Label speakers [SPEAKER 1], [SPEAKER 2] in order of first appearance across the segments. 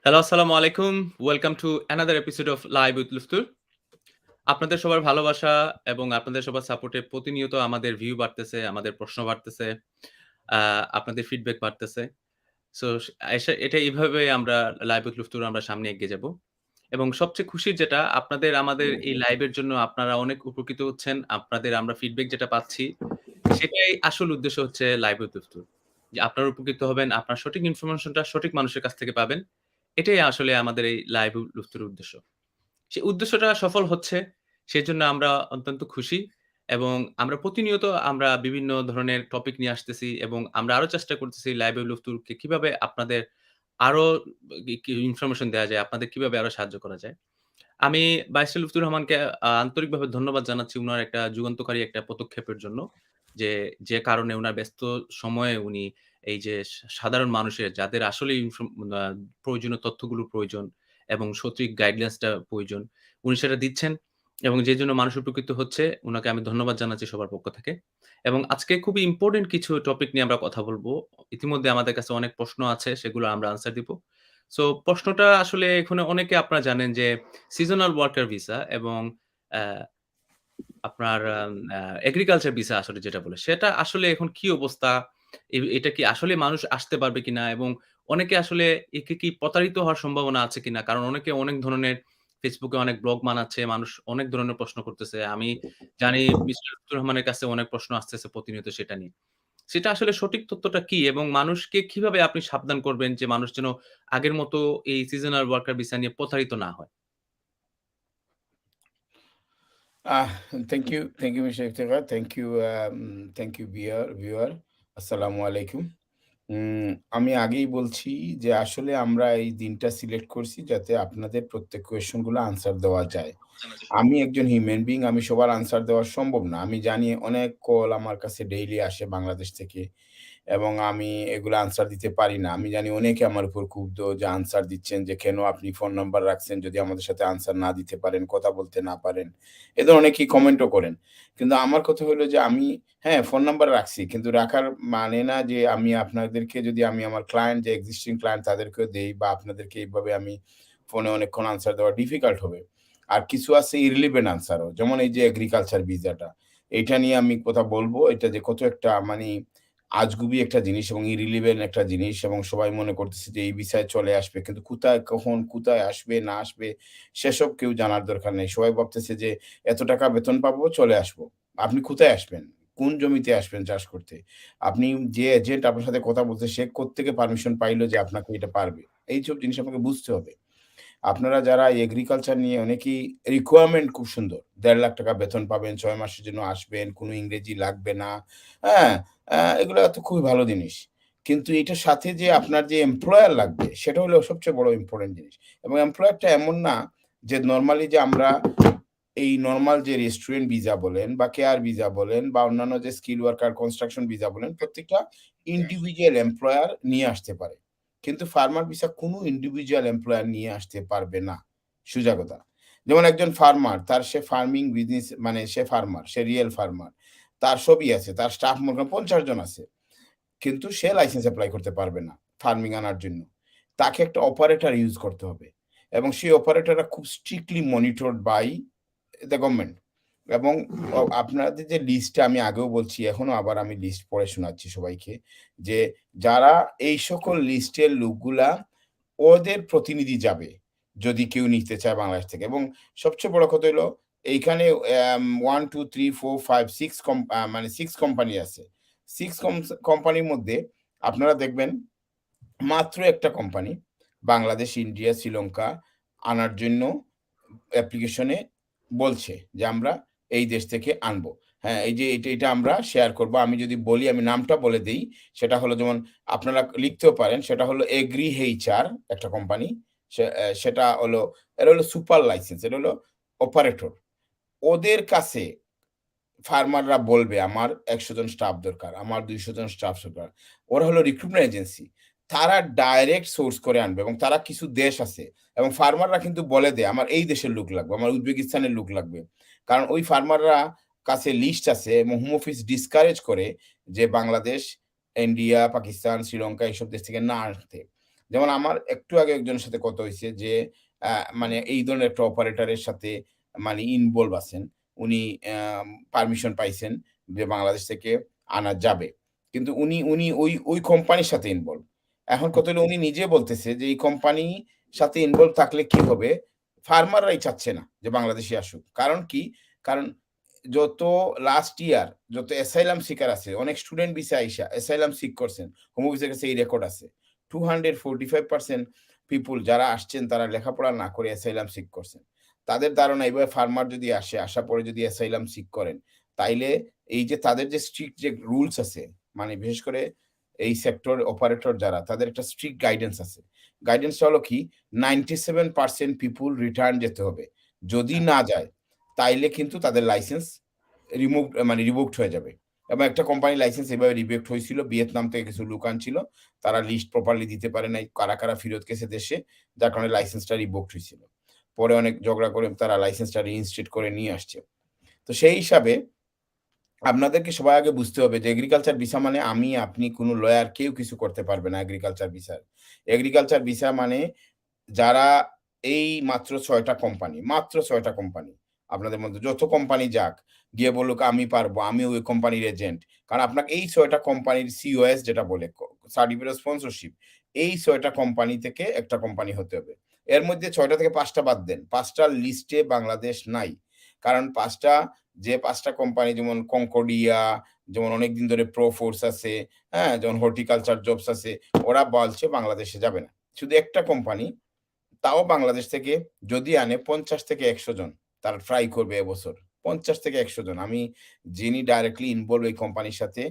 [SPEAKER 1] Hello, আসসালামু আলাইকুম। Welcome to another episode of live with Luftur. আপনাদের সবার ভালোবাসা এবং আপনাদের সবার সাপোর্টে প্রতিনিয়ত আমাদের ভিউ বাড়তেছে, আমাদের প্রশ্ন বাড়তেছে, আ আপনাদের ফিডব্যাক বাড়তেছে। সো এটা এইভাবে আমরা লাইভ উইথ লুফতুর আমরা সামনে এগিয়ে যাব। এবং সবচেয়ে খুশির যেটা আপনাদের আমাদের এই লাইভের জন্য আপনারা অনেক উপকৃত হচ্ছেন। আপনাদের আমরা ফিডব্যাক যেটা পাচ্ছি, সেটাই আসল উদ্দেশ্য হচ্ছে লাইভ উইথ লুফতুর। যে আপনারা উপকৃত হবেন, আপনার সঠিক ইনফরমেশনটা সঠিক মানুষের কাছ থেকে পাবেন। এটাই আসলে আমাদের এই লাইভ লুফতুর উদ্দেশ্য। সেই উদ্দেশ্যটা সফল হচ্ছে। সেজন্য আমরা অত্যন্ত খুশি এবং আমরা প্রতিনিয়ত আমরা বিভিন্ন ধরনের টপিক নিয়ে আসতেছি এবং আমরা আরো চেষ্টা করতেছি লাইভে লুফতুরকে কিভাবে আপনাদের আরো ইনফরমেশন দেয়া যায়, আপনাদের কিভাবে আরো সাহায্য করা যায়। আমি বাইসেল লুফতুর রহমানকে আন্তরিকভাবে ধন্যবাদ জানাচ্ছি উনার একটা যুগান্তকারী একটা পদক্ষেপের জন্য। যে, যে কারণে উনার ব্যস্ত সময়ে উনি এই যে সাধারণ মানুষের যাদের আসলেই আ প্রয়োজনীয় তথ্যগুলো প্রয়োজন এবং সঠিক গাইডলাইন্সটা প্রয়োজন, উনি সেটা দিচ্ছেন এবং যে জন্য মানুষ উপকৃত হচ্ছে, উনাকে আমি ধন্যবাদ জানাচ্ছি সবার পক্ষ থেকে। এবং আজকে খুবই ইম্পোর্টেন্ট কিছু টপিক নিয়ে আমরা কথা বলব। ইতিমধ্যে আমাদের কাছে অনেক প্রশ্ন আছে, সেগুলো আমরা আনসার দিব। সো প্রশ্নটা আসলে এখানে অনেকে আপনারা জানেন যে সিজনাল ওয়ার্কার ভিসা এবং অ্যা আপনার এগ্রিকালচার ভিসা আসলে যেটা বলে, সেটা আসলে এখন কি অবস্থা? এটা কি আসলে মানুষ আসতে পারবে কিনা? এবং অনেকে আসলে একে কি প্রতারিত হওয়ার সম্ভাবনা আছে কিনা? কারণ অনেকে অনেক ধরনের Facebook এ অনেক ব্লগ বানাচ্ছে। মানুষ অনেক ধরনের প্রশ্ন করতেছে। আমি জানি মিস্টার লুৎফুর রহমানের কাছে অনেক প্রশ্ন আসতেছে প্রতিনিয়ত সেটা নিয়ে। সেটা আসলে সঠিক তথ্যটা কি? এবং মানুষকে কিভাবে আপনি সাবধান করবেন যে মানুষ যেন আগের মতো এই সিজনাল ওয়ার্কার ভিসা নিয়ে প্রতারিত না হয়?
[SPEAKER 2] Uh, thank you, Mr. Iftikhar. Thank you, viewer. আসসালামু আলাইকুম। আমি আগেই বলছি যে আসলে আমরা এই দিনটা সিলেক্ট করছি যাতে আপনাদের প্রত্যেক কোয়েশ্চেন গুলো আনসার দেওয়া যায়। আমি একজন হিউম্যান বিইং, আমি সবার আনসার দেওয়া সম্ভব না। আমি জানি অনেক কল আমার কাছে ডেইলি আসে বাংলাদেশ থেকে এবং আমি এগুলো আনসার দিতে পারি না। আমি জানি অনেকে আমার উপর ক্ষুব্ধ যে আনসার দিচ্ছেন যে, "কেন আপনি ফোন নাম্বার রাখছেন যদি আমাদের সাথে আনসার না দিতে পারেন, কথা বলতে না পারেন?" এ ধরনের অনেকেই কমেন্টও করেন। কিন্তু আমার কথা হলো যে আমি হ্যাঁ, ফোন নাম্বার রাখছি। কিন্তু রাখার মানে না যে আমি আপনাদেরকে যদি আমি আমার ক্লায়েন্ট যে এক্সিস্টিং ক্লায়েন্ট তাদেরকেও দেই বা আপনাদেরকে এইভাবে আমি ফোনে অনেকক্ষণ আনসার দেওয়া ডিফিকাল্ট হবে। আর কিছু আছে ইররিলেভেন্ট আনসারও। যেমন এই যে এগ্রিকালচার ভিসাটা। এইটা নিয়ে আমি কথা বলবো। এটা যে কত একটা মানি আজগুবি একটা জিনিস এবং ইররিলেভেন্ট একটা জিনিস এবং সবাই মনে করতেছে যে এই ভিসায় চলে আসবে। কিন্তু কোথায়, কখন, কোথায় আসবে না আসবে সেসব কেউ জানার দরকার নেই। সবাই ভাবতেছে যে এত টাকা বেতন পাবো, চলে আসবো। আপনি কোথায় আসবেন? কোন জমিতে আসবেন চাষ করতে? আপনি যে এজেন্ট আপনার সাথে কথা বলছে সে কোত্থেকে পারমিশন পাইলো যে আপনাকে এটা পারবে? এইসব জিনিস আপনাকে বুঝতে হবে। আপনারা যারা এগ্রিকালচার নিয়ে অনেকেই রিকোয়ারমেন্ট খুব সুন্দর। ৳১.৫ লাখ বেতন পাবেন, ৬ মাসের জন্য আসবেন, কোনো ইংরেজি লাগবে না। হ্যাঁ? এগুলা তো খুবই ভালো জিনিস। কিন্তু এটার সাথে যে আপনার যে এমপ্লয়ার লাগবে সেটা হলো সবচেয়ে বড় ইম্পোর্টেন্ট জিনিস। এবং এমপ্লয়ারটা এমন না যে নরমালি যে আমরা এই নরমাল যে রেস্টুরেন্ট ভিসা বলেন বা কেয়ার ভিসা বলেন বা অন্যান্য যে স্কিল ওয়ার্কার, কনস্ট্রাকশন ভিসা বলেন, প্রত্যেকটা ইন্ডিভিজুয়াল এমপ্লয়ার নিয়ে আসতে পারে। কিন্তু ফার্মার ভিসা কোনো ইন্ডিভিজুয়াল এমপ্লয়ার নিয়ে আসতে পারবে না। সোজা কথা। যেমন একজন ফার্মার, তার সে ফার্মিং বিজনেস মানে সে ফার্মার, সে রিয়াল ফার্মার। তার সবই আছে। তার স্টাফ মনে করেন ৫০ জন আছে। কিন্তু সে লাইসেন্স এপ্লাই করতে পারবে না ফার্মিং আনার জন্য। তাকে একটা অপারেটর ইউজ করতে হবে। এবং সেই অপারেটররা খুব strictly monitored by the government. এবং আপনাদের যে লিস্টটা আমি আগেও বলছি, এখনো আবার আমি লিস্ট পড়ে শোনাচ্ছি সবাইকে যে, যারা এই সকল লিস্টের লোকগুলা ওদের প্রতিনিধি যাবে, যদি কেউ নিতে চায় বাংলাদেশ থেকে। এবং সবচেয়ে বড় কথা হইলো এইখানে ১, ২, ৩, ৪, ৫, ৬ মানে ৬ কোম্পানি আছে। ৬ কোম্পানির মধ্যে আপনারা দেখবেন মাত্র একটা কোম্পানি বাংলাদেশ, ইন্ডিয়া, শ্রীলঙ্কা আনার জন্য অ্যাপ্লিকেশনে বলছে যে, আমরা এই দেশ থেকে আনবো। হ্যাঁ, এই যে এটা আমরা শেয়ার করব। আমি যদি বলি, আমি নামটা বলে দেই। সেটা হলো যেমন আপনারা লিখতেও পারেন। সেটা হলো এগ্রি-হেইচার একটা কোম্পানি। সেটা হলো এরা হলো সুপার লাইসেন্স। এটা হলো অপারেটর। ওদের কাছে ফার্মাররা বলবে, "আমার ১০০ জন স্টাফ দরকার, আমার ২০০ জন স্টাফ দরকার।" ওরা হলো রিক্রুটমেন্ট এজেন্সি। তারা ডাইরেক্ট সোর্স করে আনবে এবং তারা কিছু দেশ আছে এবং ফার্মাররা কিন্তু বলে দেয়, "আমার এই দেশের লোক লাগবে, আমার উজবেকিস্তানের লোক লাগবে।" কারণ ওই ফার্মাররা কাছে লিস্ট আছে এবং হোম অফিস ডিসকারেজ করে যে বাংলাদেশ, ইন্ডিয়া, পাকিস্তান, শ্রীলঙ্কা এসব দেশ থেকে না আনতে। যেমন আমার একটু আগে একজনের সাথে কথা হইছে যে আ মানে এই ধরনের একটা অপারেটরের সাথে মানে ইনভলভ আছেন। উনি পারমিশন পাইছেন যে বাংলাদেশ থেকে আনা যাবে। কিন্তু উনি ওই কোম্পানির সাথে ইনভলভ। এখন কথা হলো উনি নিজে বলতেছে যে এই কোম্পানির সাথে ইনভলভ থাকলে কি হবে? ফার্মাররাই চাচ্ছে না যে বাংলাদেশী আসুক। কারণ কি? কারণ যত লাস্ট ইয়ার যত অ্যাসাইলাম সিকার আছে, অনেক স্টুডেন্ট ভিসা আইসা অ্যাসাইলাম সিক করছেন। হোমো অফিসের কাছে এই রেকর্ড আছে। 245% পিপল যারা আসছেন তারা লেখাপড়া না করে অ্যাসাইলাম সিক করছেন। তাদের ধারণা এভাবে ফার্মার যদি আসে, আসার পরে যদি অ্যাসাইলাম সিক করেন, তাইলে এই যে তাদের যে স্ট্রিক্ট যে রুলস আছে, মানে বিশেষ করে এই সেক্টর অপারেটর যারা তাদের একটা স্ট্রিক্ট গাইডেন্স আছে। গাইডেন্সটা হলো কি 97% পিপল রিটার্ন যেতে হবে। যদি
[SPEAKER 1] আচ্ছা,
[SPEAKER 2] না যায় তাইলে কিন্তু তাদের লাইসেন্স মানে রিভোকড হয়ে যাবে। এবং একটা কোম্পানির লাইসেন্স এভাবে রিভোকড হয়েছিল। ভিয়েতনাম থেকে কিছু লোক আনছিল। তারা লিস্ট প্রপারলি দিতে পারে নাই। কারা ফেরত গেছে দেশে। যার কারণে লাইসেন্সটা রিভোকড হইছিল। পরে অনেক ঝগড়া করে তারা লাইসেন্সটা রিইনস্টেট করে নিয়ে আসছে। তো সেই হিসাবে আপনাদেরকে সবার আগে বুঝতে হবে যে এগ্রিকালচার ভিসা মানে আমি, আপনি, কোন লয়ার কেউ কিছু করতে পারবে না এগ্রিকালচার ভিসার। এগ্রিকালচার ভিসা মানে যারা এই মাত্র ৬ টা কোম্পানি, মাত্র ৬ টা কোম্পানি। আপনাদের মধ্যে যত কোম্পানি যাক, গিয়ে বলুক আমি পারবো, আমি ওই কোম্পানির এজেন্ট। কারণ আপনাকে এই ৬ টা কোম্পানির সিওএস যেটা বলে সার্টিফিকেট অফ স্পন্সরশিপ, এই ৬ টা কোম্পানি থেকে একটা কোম্পানি হতে হবে। এর মধ্যে ৬ টা থেকে ৫ টা বাদ দেন। ৫ টার লিস্টে বাংলাদেশ নাই। কারণ ৫ টা যে ৫ টা কোম্পানি যেমন কনকর্ডিয়া, যেমন অনেকদিন ধরে প্রোফোর্স আছে, হ্যাঁ? যেমন হর্টিকালচার জবস আছে, ওরা বলছে বাংলাদেশে যাবে না। শুধু একটা কোম্পানি তাও বাংলাদেশ থেকে যদি আনে ৫০ থেকে ১০০ জন তারা ট্রাই করবে এবছর। ৫০ থেকে ১০০ জন। আমি যিনি ডাইরেক্টলি ইনভলভ এই কোম্পানির সাথে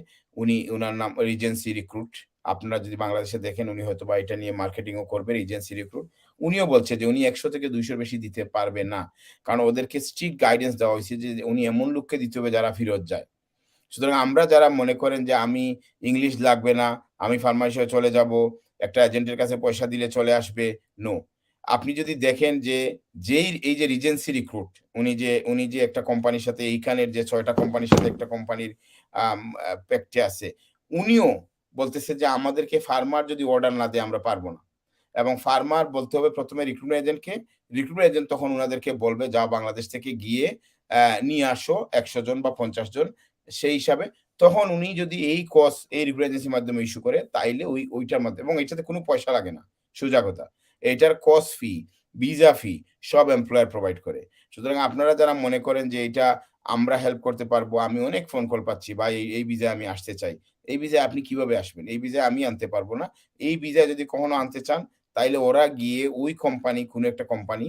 [SPEAKER 2] উনার নাম রিজেন্সি রিক্রুট। আপনারা যদি বাংলাদেশে দেখেন উনি হয়তোবা এটা নিয়ে মার্কেটিং ও করবে রিজেন্সি রিক্রুট। উনিও বলছে যে উনি ১০০ থেকে ২০০ র বেশি দিতে পারবে না। কারণ ওদেরকে স্ট্রিক্ট গাইডেন্স দেওয়া হইছে যে উনি এমন লোককে দিতে হবে যারা ফেরত যায়। সুতরাং আমরা যারা মনে করেন যে আমি ইংলিশ লাগবে না, আমি ফার্মাসিতে চলে যাবো, একটা এজেন্টের কাছে পয়সা দিলে চলে আসবে, নো। আপনি যদি দেখেন যে এই যে রিজেন্সি রিক্রুট উনি যে একটা কোম্পানির সাথে এইখানের যে ৬ টা কোম্পানির সাথে একটা কোম্পানির আম আ প্যাক্টে আছে, উনিও বলতেছে যে আমাদেরকে ফার্মার যদি অর্ডার না দেয় আমরা পারব না। এবং ফার্মার বলতে হবে ১ম এ রিক্রুটমেন্ট এজেন্টকে। রিক্রুটমেন্ট এজেন্ট তখন উনাদেরকে বলবে যাও বাংলাদেশ থেকে গিয়ে নিয়ে আসো ১০০ জন বা ৫০ জন। সেই হিসাবে তখন উনি যদি এই রিক্রুটমেন্ট এজেন্সির মাধ্যমে ইস্যু করে তাইলে ওইটার মাধ্যমে এবং এটাতে কোনো পয়সা লাগে না। সোজা কথা। এটার কস্ট ফি, ভিসা ফি সব এমপ্লয়ার প্রোভাইড করে। সুতরাং আপনারা যারা মনে করেন যে এইটা আমরা হেল্প করতে পারবো, আমি অনেক ফোন কল পাচ্ছি, "ভাই এই ভিসায় আমি আসতে চাই।" এই ভিসায় আপনি কিভাবে আসবেন? এই ভিসায় আমি আনতে পারব না। এই ভিসায় যদি কখনো আনতে চান তাইলে ওরা গিয়ে ওই কোম্পানি কোনো একটা কোম্পানি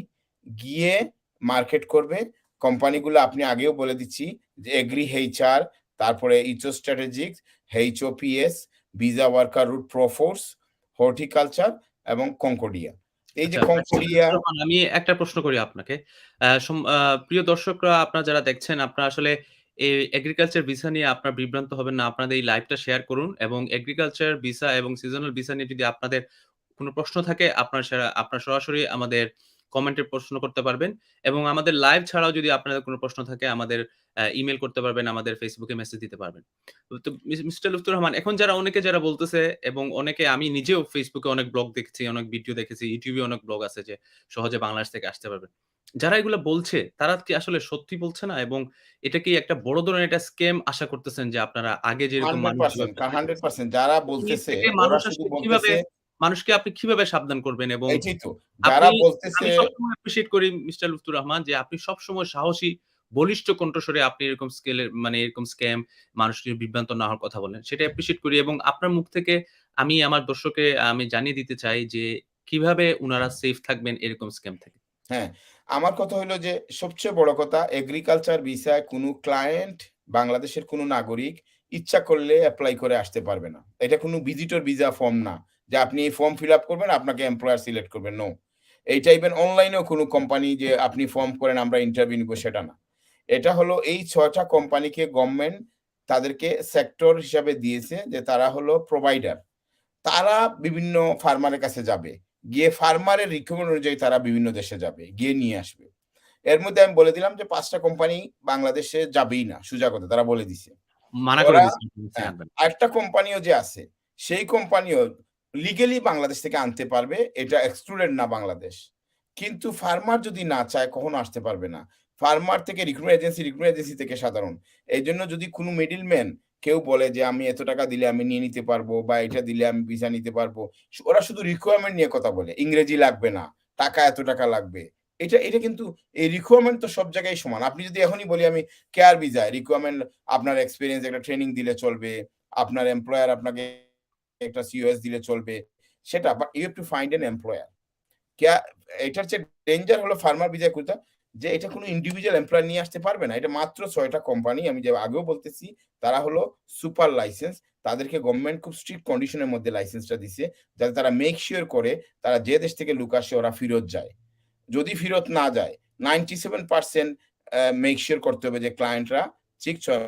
[SPEAKER 2] গিয়ে মার্কেট করবে। কোম্পানিগুলো আপনি আগেও বলে দিচ্ছি যে এগ্রি এইচআর, তারপরে Echo Strategic, HOPS, visa worker route Proforce, horticulture এবং কনকর্ডিয়া। এই যে
[SPEAKER 1] আচ্ছা,
[SPEAKER 2] কনকর্ডিয়া
[SPEAKER 1] রহমান, আমি একটা প্রশ্ন করি আপনাকে। আ সম আ প্রিয় দর্শকরা, আপনারা যারা দেখছেন, আপনারা আসলে এই এগ্রিকালচার ভিসা নিয়ে আপনারা বিভ্রান্ত হবেন না। আপনাদের এই লাইভটা শেয়ার করুন এবং এগ্রিকালচার ভিসা এবং সিজনাল ভিসা নিয়ে যদি আপনাদের কোন প্রশ্ন থাকে আপনারা সরাসরি আমাদের কমেন্টে প্রশ্ন করতে পারবেন এবং আমাদের লাইভ ছাড়াও যদি আপনাদের কোন প্রশ্ন থাকে আমাদের ইমেইল করতে পারবেন, আমাদের ফেসবুকে মেসেজ দিতে পারবেন। তো মিস্টার লুৎফুর রহমান, এখন যারা বলতেছে এবং অনেকে, আমি নিজেও ফেসবুকে অনেক ব্লগ দেখেছি, অনেক ভিডিও দেখেছি, YouTube এ অনেক ব্লগ আছে যে সহজে বাংলাদেশ থেকে আসতে পারবেন। যারা এগুলা বলছে তারা কি আসলে সত্যি বলছে না? এবং এটা কি একটা বড় ধরনের একটা স্ক্যাম আশা করতেছেন যে আপনারা আগে যেরকম মানুষ যেভাবে চাকরি করতেছেন,
[SPEAKER 2] 100% যারা
[SPEAKER 1] এর
[SPEAKER 2] বলতেছে
[SPEAKER 1] থেকে
[SPEAKER 2] ওরা
[SPEAKER 1] মানুষ
[SPEAKER 2] শুধু
[SPEAKER 1] আসলে
[SPEAKER 2] বলতেছে
[SPEAKER 1] মানুষকে আপনি কিভাবে সাবধান করবেন? এবং
[SPEAKER 2] এইটাই তো।
[SPEAKER 1] আপনি,
[SPEAKER 2] যারা বলতেছে
[SPEAKER 1] আমি সবসময় অ্যাপ্রিশিয়েট করি মিস্টার লুৎফুর রহমান যে আপনি সবসময় সাহসী, বলিষ্ঠ কণ্ঠস্বরে আপনি এরকম মানে এরকম স্ক্যাম, মানুষকে বিভ্রান্ত না হওয়ার কথা বলেন। সেটা অ্যাপ্রিশিয়েট করি এবং আপনার মুখ থেকে আমি আমার দর্শককে আমি জানিয়ে দিতে চাই যে কিভাবে উনারা সেফ থাকবেন এরকম স্ক্যাম থেকে।
[SPEAKER 2] হ্যাঁ, আমার কথা হইলো যে সবচেয়ে বড় কথা এগ্রিকালচার ভিসায় কোনো ক্লায়েন্ট বাংলাদেশের কোনো নাগরিক ইচ্ছা করলে এপ্লাই করে আসতে পারবে না। এটা কোনো ভিজিটর ভিসা ফর্ম না। যে আপনি এই ফর্ম ফিল আপ করবেন, আপনাকে এমপ্লয়ার সিলেক্ট করবে। নো। এইটা ইভেন অনলাইনেও কোনো কোম্পানি যে আপনি ফর্ম করেন আমরা ইন্টারভিউ নিবো সেটা না। এটা হলো এই ৬ টা কোম্পানিকে গভর্নমেন্ট তাদেরকে সেক্টর হিসাবে দিয়েছে যে তারা হলো প্রোভাইডার। তারা বিভিন্ন ফার্মারের কাছে যাবে। গিয়ে ফার্মারের রিকোয়ারমেন্ট অনুযায়ী তারা বিভিন্ন দেশে যাবে। গিয়ে নিয়ে আসবে। এর মধ্যে আমি বলে দিলাম যে ৫ টা কোম্পানি বাংলাদেশে যাবেই না। সোজা কথা তারা বলে দিছে।
[SPEAKER 1] মানা করে
[SPEAKER 2] ওরা
[SPEAKER 1] দিয়েছেন,
[SPEAKER 2] হ্যাঁ,
[SPEAKER 1] আনবেন।
[SPEAKER 2] আরেকটা কোম্পানিও যে আছে, সেই কোম্পানিও লিগ্যালি বাংলাদেশ থেকে আনতে পারবে। এটা এক্সক্লুডেড না বাংলাদেশ। কিন্তু ফার্মার যদি না চায় কখনো আসতে পারবে না। ফার্মার থেকে রিক্রুটমেন্ট এজেন্সি থেকে সাধারণ। এইজন্য যদি কোনো মিডলম্যান কেউ বলে যে আমি এত টাকা দিলে আমি নিয়ে নিতে পারবো বা এটা দিলে আমি ভিসা নিতে পারবো। ওরা শুধু রিকোয়ারমেন্ট নিয়ে কথা বলে। ইংরেজি লাগবে না, টাকা এত টাকা লাগবে। এটা কিন্তু এই রিকোয়ারমেন্ট তো সব জায়গায় সমান। আপনি যদি এখনই বলি আমি কেয়ার ভিসায় রিকোয়ারমেন্ট আপনার এক্সপেরিয়েন্স একটা ট্রেনিং দিলে চলবে। আপনার এমপ্লয়ার আপনাকে একটা সিওএস দিলে চলবে। সেটা but you have to find an employer. কেয়া এটার চেয়ে ডেঞ্জার হলো ফার্মার ভিসায় কোনটা যে এটা কোনো ইন্ডিভিজুয়াল এমপ্লয়ার নিয়ে আসতে পারবে না। এটা মাত্র ৬ টা কোম্পানি আমি যে আগেও বলতেছি তারা হলো সুপার লাইসেন্স। তাদেরকে গভর্নমেন্ট খুব স্ট্রিক্ট কন্ডিশন এর মধ্যে লাইসেন্সটা দিছে। যাতে তারা মেক সিওর করে তারা যে দেশ থেকে লোক আসে ওরা ফেরত যায়। যদি ফেরত না যায় 97% মেক সিওর করতে হবে যে ক্লায়েন্টরা ঠিক ৬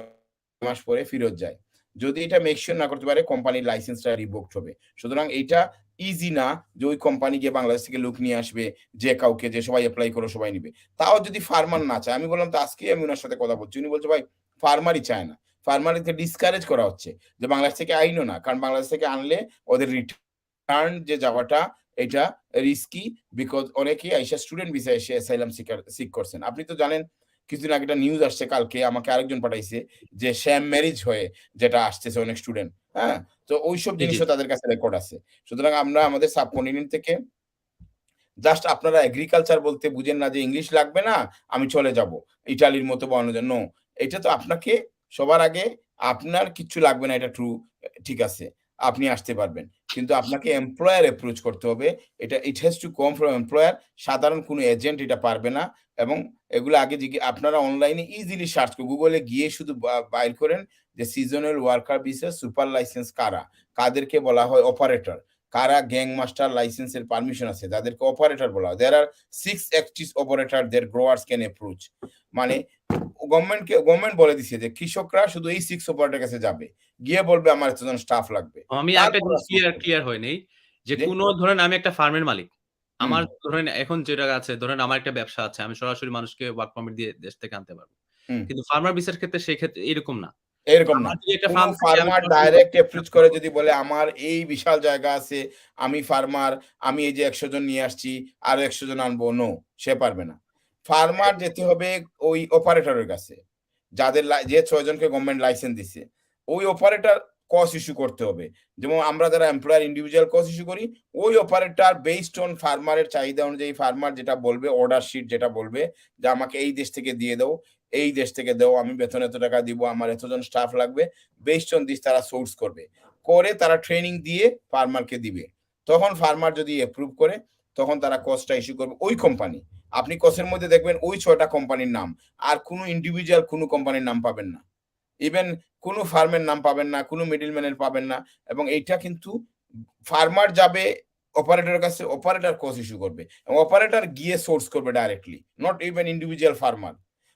[SPEAKER 2] মাস পরে ফেরত যায়। যদি এটা মেক সিওর না করতে পারে কোম্পানির লাইসেন্সটা রিভোকড হবে। সুতরাং এইটা ইজি না যে ওই কোম্পানি গিয়ে বাংলাদেশ থেকে লোক নিয়ে আসবে যে কাউকে যে সবাই এপ্লাই করো সবাই নিবে। তাও যদি ফার্মার না চায় আমি বললাম তো আজকেই আমি উনার সাথে কথা বলছি। উনি বলছে ভাই ফার্মারই চায় না। ফার্মারকে ডিসকারেজ করা হচ্ছে যে বাংলাদেশ থেকে আইনো না। কারণ বাংলাদেশ থেকে আনলে ওদের রিটার্ন যে যাওয়াটা এটা রিস্কি বিকজ অনেকেই আইসা স্টুডেন্ট ভিসায় এসে অ্যাসাইলাম সিক করছেন। আপনি তো জানেন কিছুদিন আগে একটা নিউজ আসছে কালকে আমাকে আরেকজন পাঠাইছে যে শ্যাম ম্যারেজ হয়ে যেটা আসতেছে অনেক স্টুডেন্ট, হ্যাঁ? তো ওইসব
[SPEAKER 1] জি, জি।
[SPEAKER 2] জিনিসও তাদের কাছে রেকর্ড আছে। সুতরাং আমরা আমাদের সাবকন্টিনেন্ট থেকে জাস্ট আপনারা এগ্রিকালচার বলতে বুঝেন না যে ইংলিশ লাগবে না, আমি চলে যাব। ইটালির মতো বা অন্য নো। এটা তো আপনাকে সবার আগে আপনার কিচ্ছু লাগবে না এটা ট্রু। ঠিক আছে। আপনি আসতে পারবেন। কিন্তু আপনাকে এমপ্লয়ার অ্যাপ্রোচ করতে হবে। এটা it has to come from employer. সাধারণ কোনো এজেন্ট এটা পারবে না এবং এগুলো আগে আপনারা অনলাইনে ইজিলি সার্চ করে গুগলে গিয়ে শুধু বাইর করেন যে seasonal worker visa super licence কারা? কাদেরকে বলা হয় অপারেটর। কারা গ্যাং মাস্টার লাইসেন্সের পারমিশন আছে যাদেরকে অপারেটর বলা হয়। There are 6 active operator their growers can approach. মানে গভর্নমেন্ট বলে দিছে যে কৃষকরা শুধু এই 6 অপারেটরের কাছে যাবে। গিয়ে বলবে আমার এতজন স্টাফ লাগবে।
[SPEAKER 1] আমি আরেকটা
[SPEAKER 2] তারপর
[SPEAKER 1] জিনিস
[SPEAKER 2] ওরা সোর্স করবে।
[SPEAKER 1] ক্লিয়ার হয়ে নেই। যে
[SPEAKER 2] জি?
[SPEAKER 1] কোন ধরেন আমি একটা ফার্মের মালিক।
[SPEAKER 2] হুম,
[SPEAKER 1] আমার ধরেন এখন যেটা আছে ধরেন আমার একটা ব্যবসা আছে। আমি সরাসরি মানুষকে ওয়ার্ক পারমিট দিয়ে দেশ থেকে আনতে পারব।
[SPEAKER 2] হুম।
[SPEAKER 1] কিন্তু ফার্মার ভিসার ক্ষেত্রে সেক্ষেত্রে এরকম না।
[SPEAKER 2] এরকম না।
[SPEAKER 1] আমার যদি একটা
[SPEAKER 2] কোন
[SPEAKER 1] ফার্ম থাকে আমি
[SPEAKER 2] ফার্মার
[SPEAKER 1] সরাসরি
[SPEAKER 2] ডাইরেক্ট অ্যাপ্রোচ করে যদি বলে আমার এই বিশাল জায়গা আছে, আমি ফার্মার, আমি এই যে ১০০ জন নিয়ে আসছি, আরো ১০০ জন আনবো, নো, সে পারবে না। ফার্মার যেতে হবে ওই অপারেটরের কাছে। যাদের যে ৬ জনকে গভর্নমেন্ট লাইসেন্স দিছে। ওই অপারেটর কস ইস্যু করতে হবে। যেমন আমরা যারা এমপ্লয়ার ইন্ডিভিজুয়াল কস ইস্যু করি, ওই অপারেটর বেসড অন ফার্মারের চাহিদা অনুযায়ী ফার্মার যেটা বলবে, অর্ডার শিট যেটা বলবে যে আমাকে এই দেশ থেকে দিয়ে দাও, এই দেশ থেকে দাও, আমি বেতন এত টাকা দিব, আমার এতজন স্টাফ লাগবে। বেসড অন দিস তারা সোর্স করবে। করে তারা ট্রেনিং দিয়ে ফার্মারকে দিবে। তখন ফার্মার যদি অ্যাপ্রুভ করে, তখন তারা কসটা ইস্যু করবে ওই কোম্পানি। আপনি কসের মধ্যে দেখবেন ওই ৬ টা কোম্পানির নাম। আর কোনো ইন্ডিভিজুয়াল কোনো কোম্পানির নাম পাবেন না। ইভেন কোনো ফার্মের নাম পাবেন না, কোনো মিডলম্যানের পাবেন না এবং এইটা কিন্তু ফার্মার যাবে অপারেটরের কাছে, অপারেটর কস ইস্যু করবে এবং অপারেটর গিয়ে সোর্স করবে directly, not even individual farmer.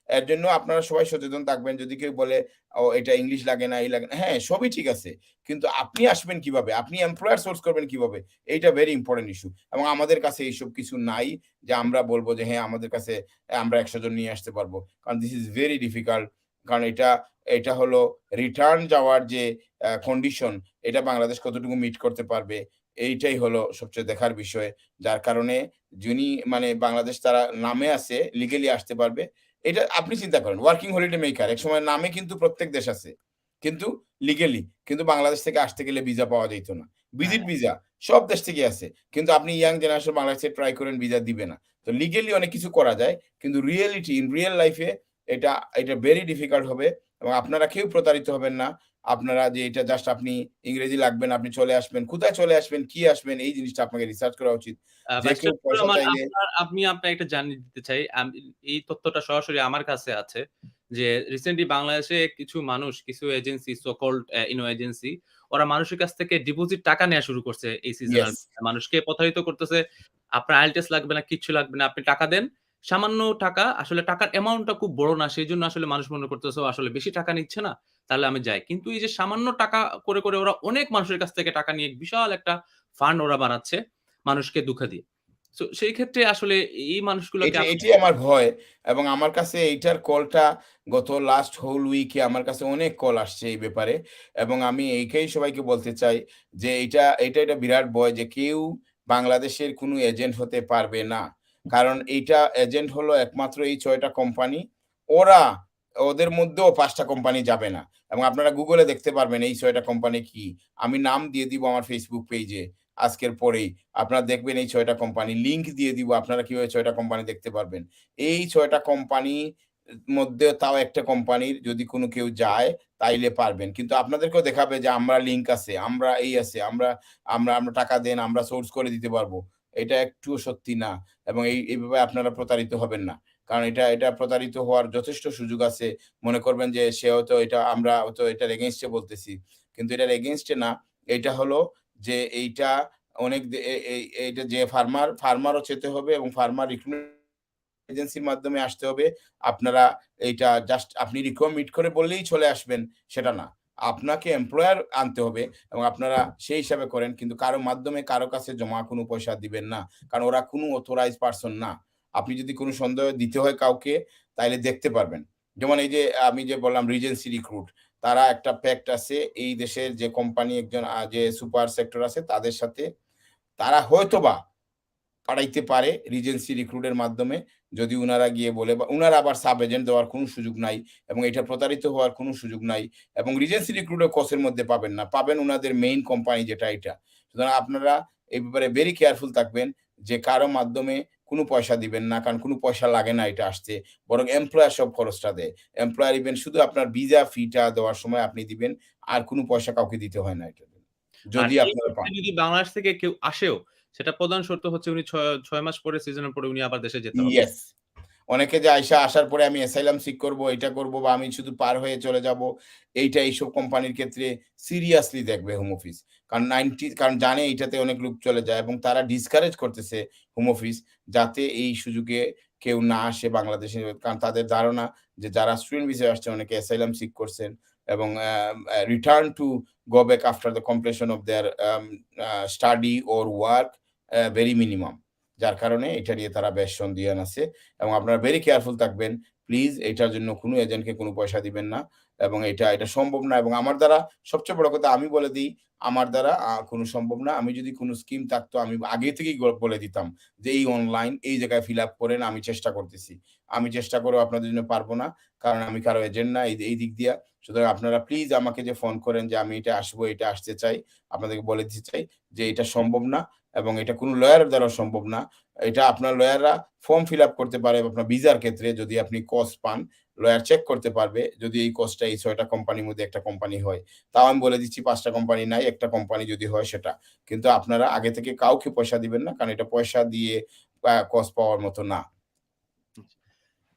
[SPEAKER 2] এর জন্য আপনারা সবাই সচেতন থাকবেন। যদি কেউ বলে, "ও এটা ইংলিশ লাগে না, এই লাগে না।" হ্যাঁ, সবই ঠিক আছে। কিন্তু আপনি আসবেন কিভাবে? আপনি এমপ্লয়ার সোর্স করবেন কিভাবে? এইটা ভেরি ইম্পোর্টেন্ট ইস্যু এবং আমাদের কাছে এইসব কিছু নাই যে আমরা বলব যে, "হ্যাঁ, আমাদের কাছে আমরা ১০০ জন নিয়ে আসতে পারবো।" কারণ দিস ইস ভেরি ডিফিকাল্ট। কারণ এটা হলো রিটার্ন যাওয়ার যে কন্ডিশন এটা বাংলাদেশ কতটুকু মিট করতে পারবে এইটাই হলো সবচেয়ে দেখার বিষয়। যার কারণে যিনি মানে বাংলাদেশ তারা নামে আছে লিগালি আসতে পারবে। এটা আপনি চিন্তা করেন ওয়ার্কিং হলিডে মেকার একসময় নামে কিন্তু প্রত্যেক দেশ আছে। কিন্তু লিগালি কিন্তু বাংলাদেশ থেকে আসতে গেলে ভিসা পাওয়া যাইত না।
[SPEAKER 1] হ্যাঁ,
[SPEAKER 2] ভিজিট
[SPEAKER 1] হ্যাঁ।
[SPEAKER 2] ভিসা সব দেশ থেকে আছে। কিন্তু আপনি ইয়াং জেনারেশন বাংলাদেশে ট্রাই করেন ভিসা দিবে না। তো লিগালি অনেক কিছু করা যায়। কিন্তু রিয়ালিটি ইন রিয়াল লাইফ এ এটা এটা ভেরি ডিফিকাল্ট হবে এবং আপনারা কেউ প্রতারিত হবেন না। আপনারা যে এটা জাস্ট আপনি ইংরেজি লাগবে না, আপনি চলে আসবেন। কোথায় চলে আসবেন, কি আসবেন এই জিনিসটা আপনাকে রিসার্চ করা উচিত। যে
[SPEAKER 1] ভাইস
[SPEAKER 2] কেউ
[SPEAKER 1] চ্যান্সেলর
[SPEAKER 2] পয়সা চাইলে
[SPEAKER 1] আমি আপনাকে একটা জানিয়ে দিতে চাই। এই তথ্যটা সরাসরি আমার কাছে আছে। যে রিসেন্টলি বাংলাদেশে কিছু মানুষ, কিছু এজেন্সি সো কল্ড এজেন্সি ওরা মানুষের কাছ থেকে ডিপোজিট টাকা নেয়া শুরু করছে এই সিজনাল
[SPEAKER 2] ইয়েস,
[SPEAKER 1] মানুষকে প্রতারিত করতেছে। আপনার আইএলটিএস লাগবে না, কিচ্ছু লাগবে না। আপনি টাকা দেন। সামান্য টাকা আসলে টাকার অ্যামাউন্টটা খুব বড় না। সেজন্য আসলে মানুষ মনে করতেছে ও আসলে বেশি টাকা নিচ্ছে না। তাহলে আমি যাই। কিন্তু এই যে সামান্য টাকা করে ওরা অনেক মানুষের কাছ থেকে টাকা নিয়ে বিশাল একটা ফান্ড ওরা বানাচ্ছে মানুষকে ধোঁকা দিয়ে। সো সেই ক্ষেত্রে আসলে এই মানুষগুলোকে আপনি
[SPEAKER 2] এটাই আমার ভয় এবং আমার কাছে এইটার কলটা গত লাস্ট হোল উইকে আমার কাছে অনেক কল আসছে এই ব্যাপারে এবং আমি এইটাই সবাইকে বলতে চাই যে এটা বিরাট ভয় যে কেউ বাংলাদেশের কোনো এজেন্ট হতে পারবে না। কারণ এইটা এজেন্ট হলো একমাত্র এই ৬ টা কোম্পানি। ওরা ওদের মধ্যেও ৫ টা কোম্পানি যাবে না এবং আপনারা গুগলে দেখতে পারবেন এই ৬ টা কোম্পানি কি। আমি নাম দিয়ে দিব আমার Facebook পেইজে আজকের পরেই। আপনারা দেখবেন এই ৬ টা কোম্পানি। লিঙ্ক দিয়ে দিব আপনারা কিভাবে ৬ টা কোম্পানি দেখতে পারবেন। এই ৬ টা কোম্পানি মধ্যে তাও একটা কোম্পানির যদি কোনো কেউ যায় তাইলে পারবেন। কিন্তু আপনাদেরকেও দেখাবে যে আমরা লিঙ্ক আছে, আমরা এই আছে, আমরা টাকা দেন, আমরা সোর্স করে দিতে পারবো। এটা একটুও সত্যি না এবং এইভাবে আপনারা প্রতারিত হবেন না। কারণ এটা প্রতারিত হওয়ার যথেষ্ট সুযোগ আছে। মনে করবেন যে সে হয়তো আমরা হয়তো এটার এগেইনস্ট এ বলতেছি। কিন্তু এটার এগেইনস্ট এ না। এইটা হলো যে এইটা অনেক দে এ এই এইটা যে ফার্মারও চেতে হবে এবং ফার্মার রিক্রুটমেন্ট এজেন্সির মাধ্যমে আসতে হবে। আপনারা এইটা জাস্ট আপনি রিকমিট করে বললেই চলে আসবেন সেটা না। আপনাকে এমপ্লয়ার আনতে হবে এবং আপনারা সেই হিসাবে করেন। কিন্তু কারো মাধ্যমে কারো কাছে জমা কোনো পয়সা দিবেন না। কারণ ওরা কোনো অথরাইজড পারসন না। আপনি যদি কোনো সন্দেহ দিতে হয় কাউকে তাইলে দেখতে পারবেন। যেমন এই যে আমি যে বললাম রিজেন্সি রিক্রুট তারা একটা প্যাক্ট আছে এই দেশের যে কোম্পানি একজন যে সুপার সেক্টর আছে তাদের সাথে তারা হয়তোবা পাঠাইতে পারে রিজেন্সি রিক্রুটের মাধ্যমে যদি উনারা গিয়ে বলে বা উনারা আবার সাব এজেন্ট দেওয়ার কোনো সুযোগ নাই এবং এটা প্রতারিত হওয়ার কোনো সুযোগ নাই এবং রিজেন্সি রিক্রুটের কসের মধ্যে পাবেন না পাবেন উনাদের মেইন কোম্পানি যেটা এটা সুতরাং আপনারা এই ব্যাপারে ভেরি কেয়ারফুল থাকবেন যে কারো মাধ্যমে কোনো পয়সা দিবেন না কারণ কোনো পয়সা লাগে না এটা আসতে বরং এমপ্লয়ার সব খরচটা দেয় এমপ্লয়ার ইভেন শুধু আপনার ভিসা ফিটা দেওয়ার সময় আপনি দিবেন আর কোনো পয়সা কাউকে দিতে হয় না এটা
[SPEAKER 1] আর
[SPEAKER 2] যদি
[SPEAKER 1] এই
[SPEAKER 2] আপনারা
[SPEAKER 1] ক্ষেত্রে
[SPEAKER 2] পান
[SPEAKER 1] যদি বাংলাদেশ থেকে কেউ আসেও, সেটা প্রধান শর্ত হচ্ছে উনি ৬ মাস পরে সিজনের পরে উনি আবার দেশে যেতে হবে।
[SPEAKER 2] ইয়েস অনেকে যে আসার পরে আমি অ্যাসাইলাম সিক করব, এটা করব বা আমি শুধু পার হয়ে চলে যাব। এইসব কোম্পানির ক্ষেত্রে সিরিয়াসলি দেখবে হোম অফিস। কারণ জানে এইটাতে অনেক লোক চলে যায় এবং তারা ডিসকারেজ করতেছে হোম অফিস যাতে এই সুযোগে কেউ না আসে বাংলাদেশে। কারণ তাদের ধারণা যে যারা স্টুডেন্ট ভিসায় আসছে অনেকে অ্যাসাইলাম সিক করছেন এবং return to go back after the completion of their study or work very minimum. যার কারণে এটা নিয়ে তারা বেশ সন্দিহান আছে। এবং আপনারা ভেরি কেয়ারফুল থাকবেন। প্লিজ এটার জন্য কোনো এজেন্টকে কোনো পয়সা দিবেন না। এবং এটা সম্ভব না এবং আমার দ্বারা সবচেয়ে বড় কথা আমি বলে দেই, আমার দ্বারা কোনো সম্ভব না। আমি যদি কোনো স্কিম থাকতো আমি আগে থেকেই বলে দিতাম যে এই অনলাইন এই জায়গায় ফিল আপ করেন আমি চেষ্টা করতেছি। আমি চেষ্টা করেও আপনাদের জন্য পারব না। কারণ আমি কারো এজেন্ট না এই দিক দিয়া। সুতরাং আপনারা প্লিজ আমাকে যে ফোন করেন যে আমি এটা আসবো, এটা আসতে চাই। আপনাদেরকে বলে দিতে চাই যে এটা সম্ভব না এবং এটা কোনো লয়ারের দ্বারাও সম্ভব না। এটা আপনার লয়াররা ফর্ম ফিল আপ করতে পারে আপনার ভিসার ক্ষেত্রে যদি আপনি কজ পান, লয়ার চেক করতে পারবে যদি এই কজটা এই ৬ টা কোম্পানির মধ্যে একটা কোম্পানি হয়। তাও আমি বলে দিচ্ছি ৫ টা কোম্পানি নাই, একটা কোম্পানি যদি হয় সেটা। কিন্তু আপনারা আগে থেকে কাউকে পয়সা দিবেন না। কারণ এটা পয়সা দিয়ে কজ পাওয়ার মতো না।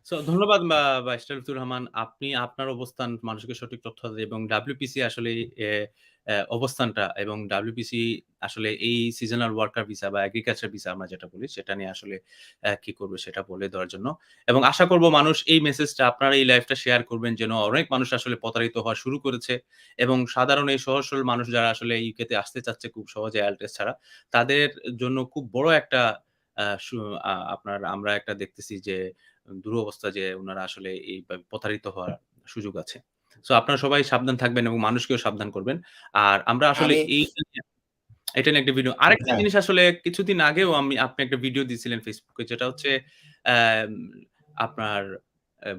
[SPEAKER 1] সো ধন্যবাদ ব্যারিস্টার লুৎফুর রহমান। আপনি আপনার অবস্থান মানুষকে সঠিক তথ্য দেয় এবং WPC আসলে এ অবস্থানটা এবং WPC আসলে এই সিজনাল ওয়ার্কার ভিসা বা এগ্রিকালচার ভিসা আমরা যেটা বলি সেটা নিয়ে আসলে কি করবে সেটা বলে দেওয়ার জন্য। এবং আশা করব মানুষ এই মেসেজটা আপনারা এই লাইভটা শেয়ার করবেন যেন অনেক মানুষ আসলে প্রতারিত হওয়া শুরু করেছে এবং সাধারণ এই সহজ সরল মানুষ যারা আসলে UK তে আসতে চাচ্ছে খুব সহজে IELTS ছাড়া তাদের জন্য খুব বড় একটা আ সু আ আপনার আমরা একটা দেখতেছি যে দুরবস্থা যে উনারা আসলে এইভাবে প্রতারিত হওয়ার সুযোগ আছে। সো আপনারা সবাই সাবধান থাকবেন এবং মানুষকেও সাবধান করবেন। আর আমরা আসলে
[SPEAKER 2] আমি
[SPEAKER 1] এটা নিয়ে একটা ভিডিও আরেকটা
[SPEAKER 2] হ্যাঁ,
[SPEAKER 1] জিনিস আসলে কিছুদিন আগেও আপনি একটা ভিডিও দিছিলেন Facebook এ যেটা হচ্ছে অ্যাম আপনার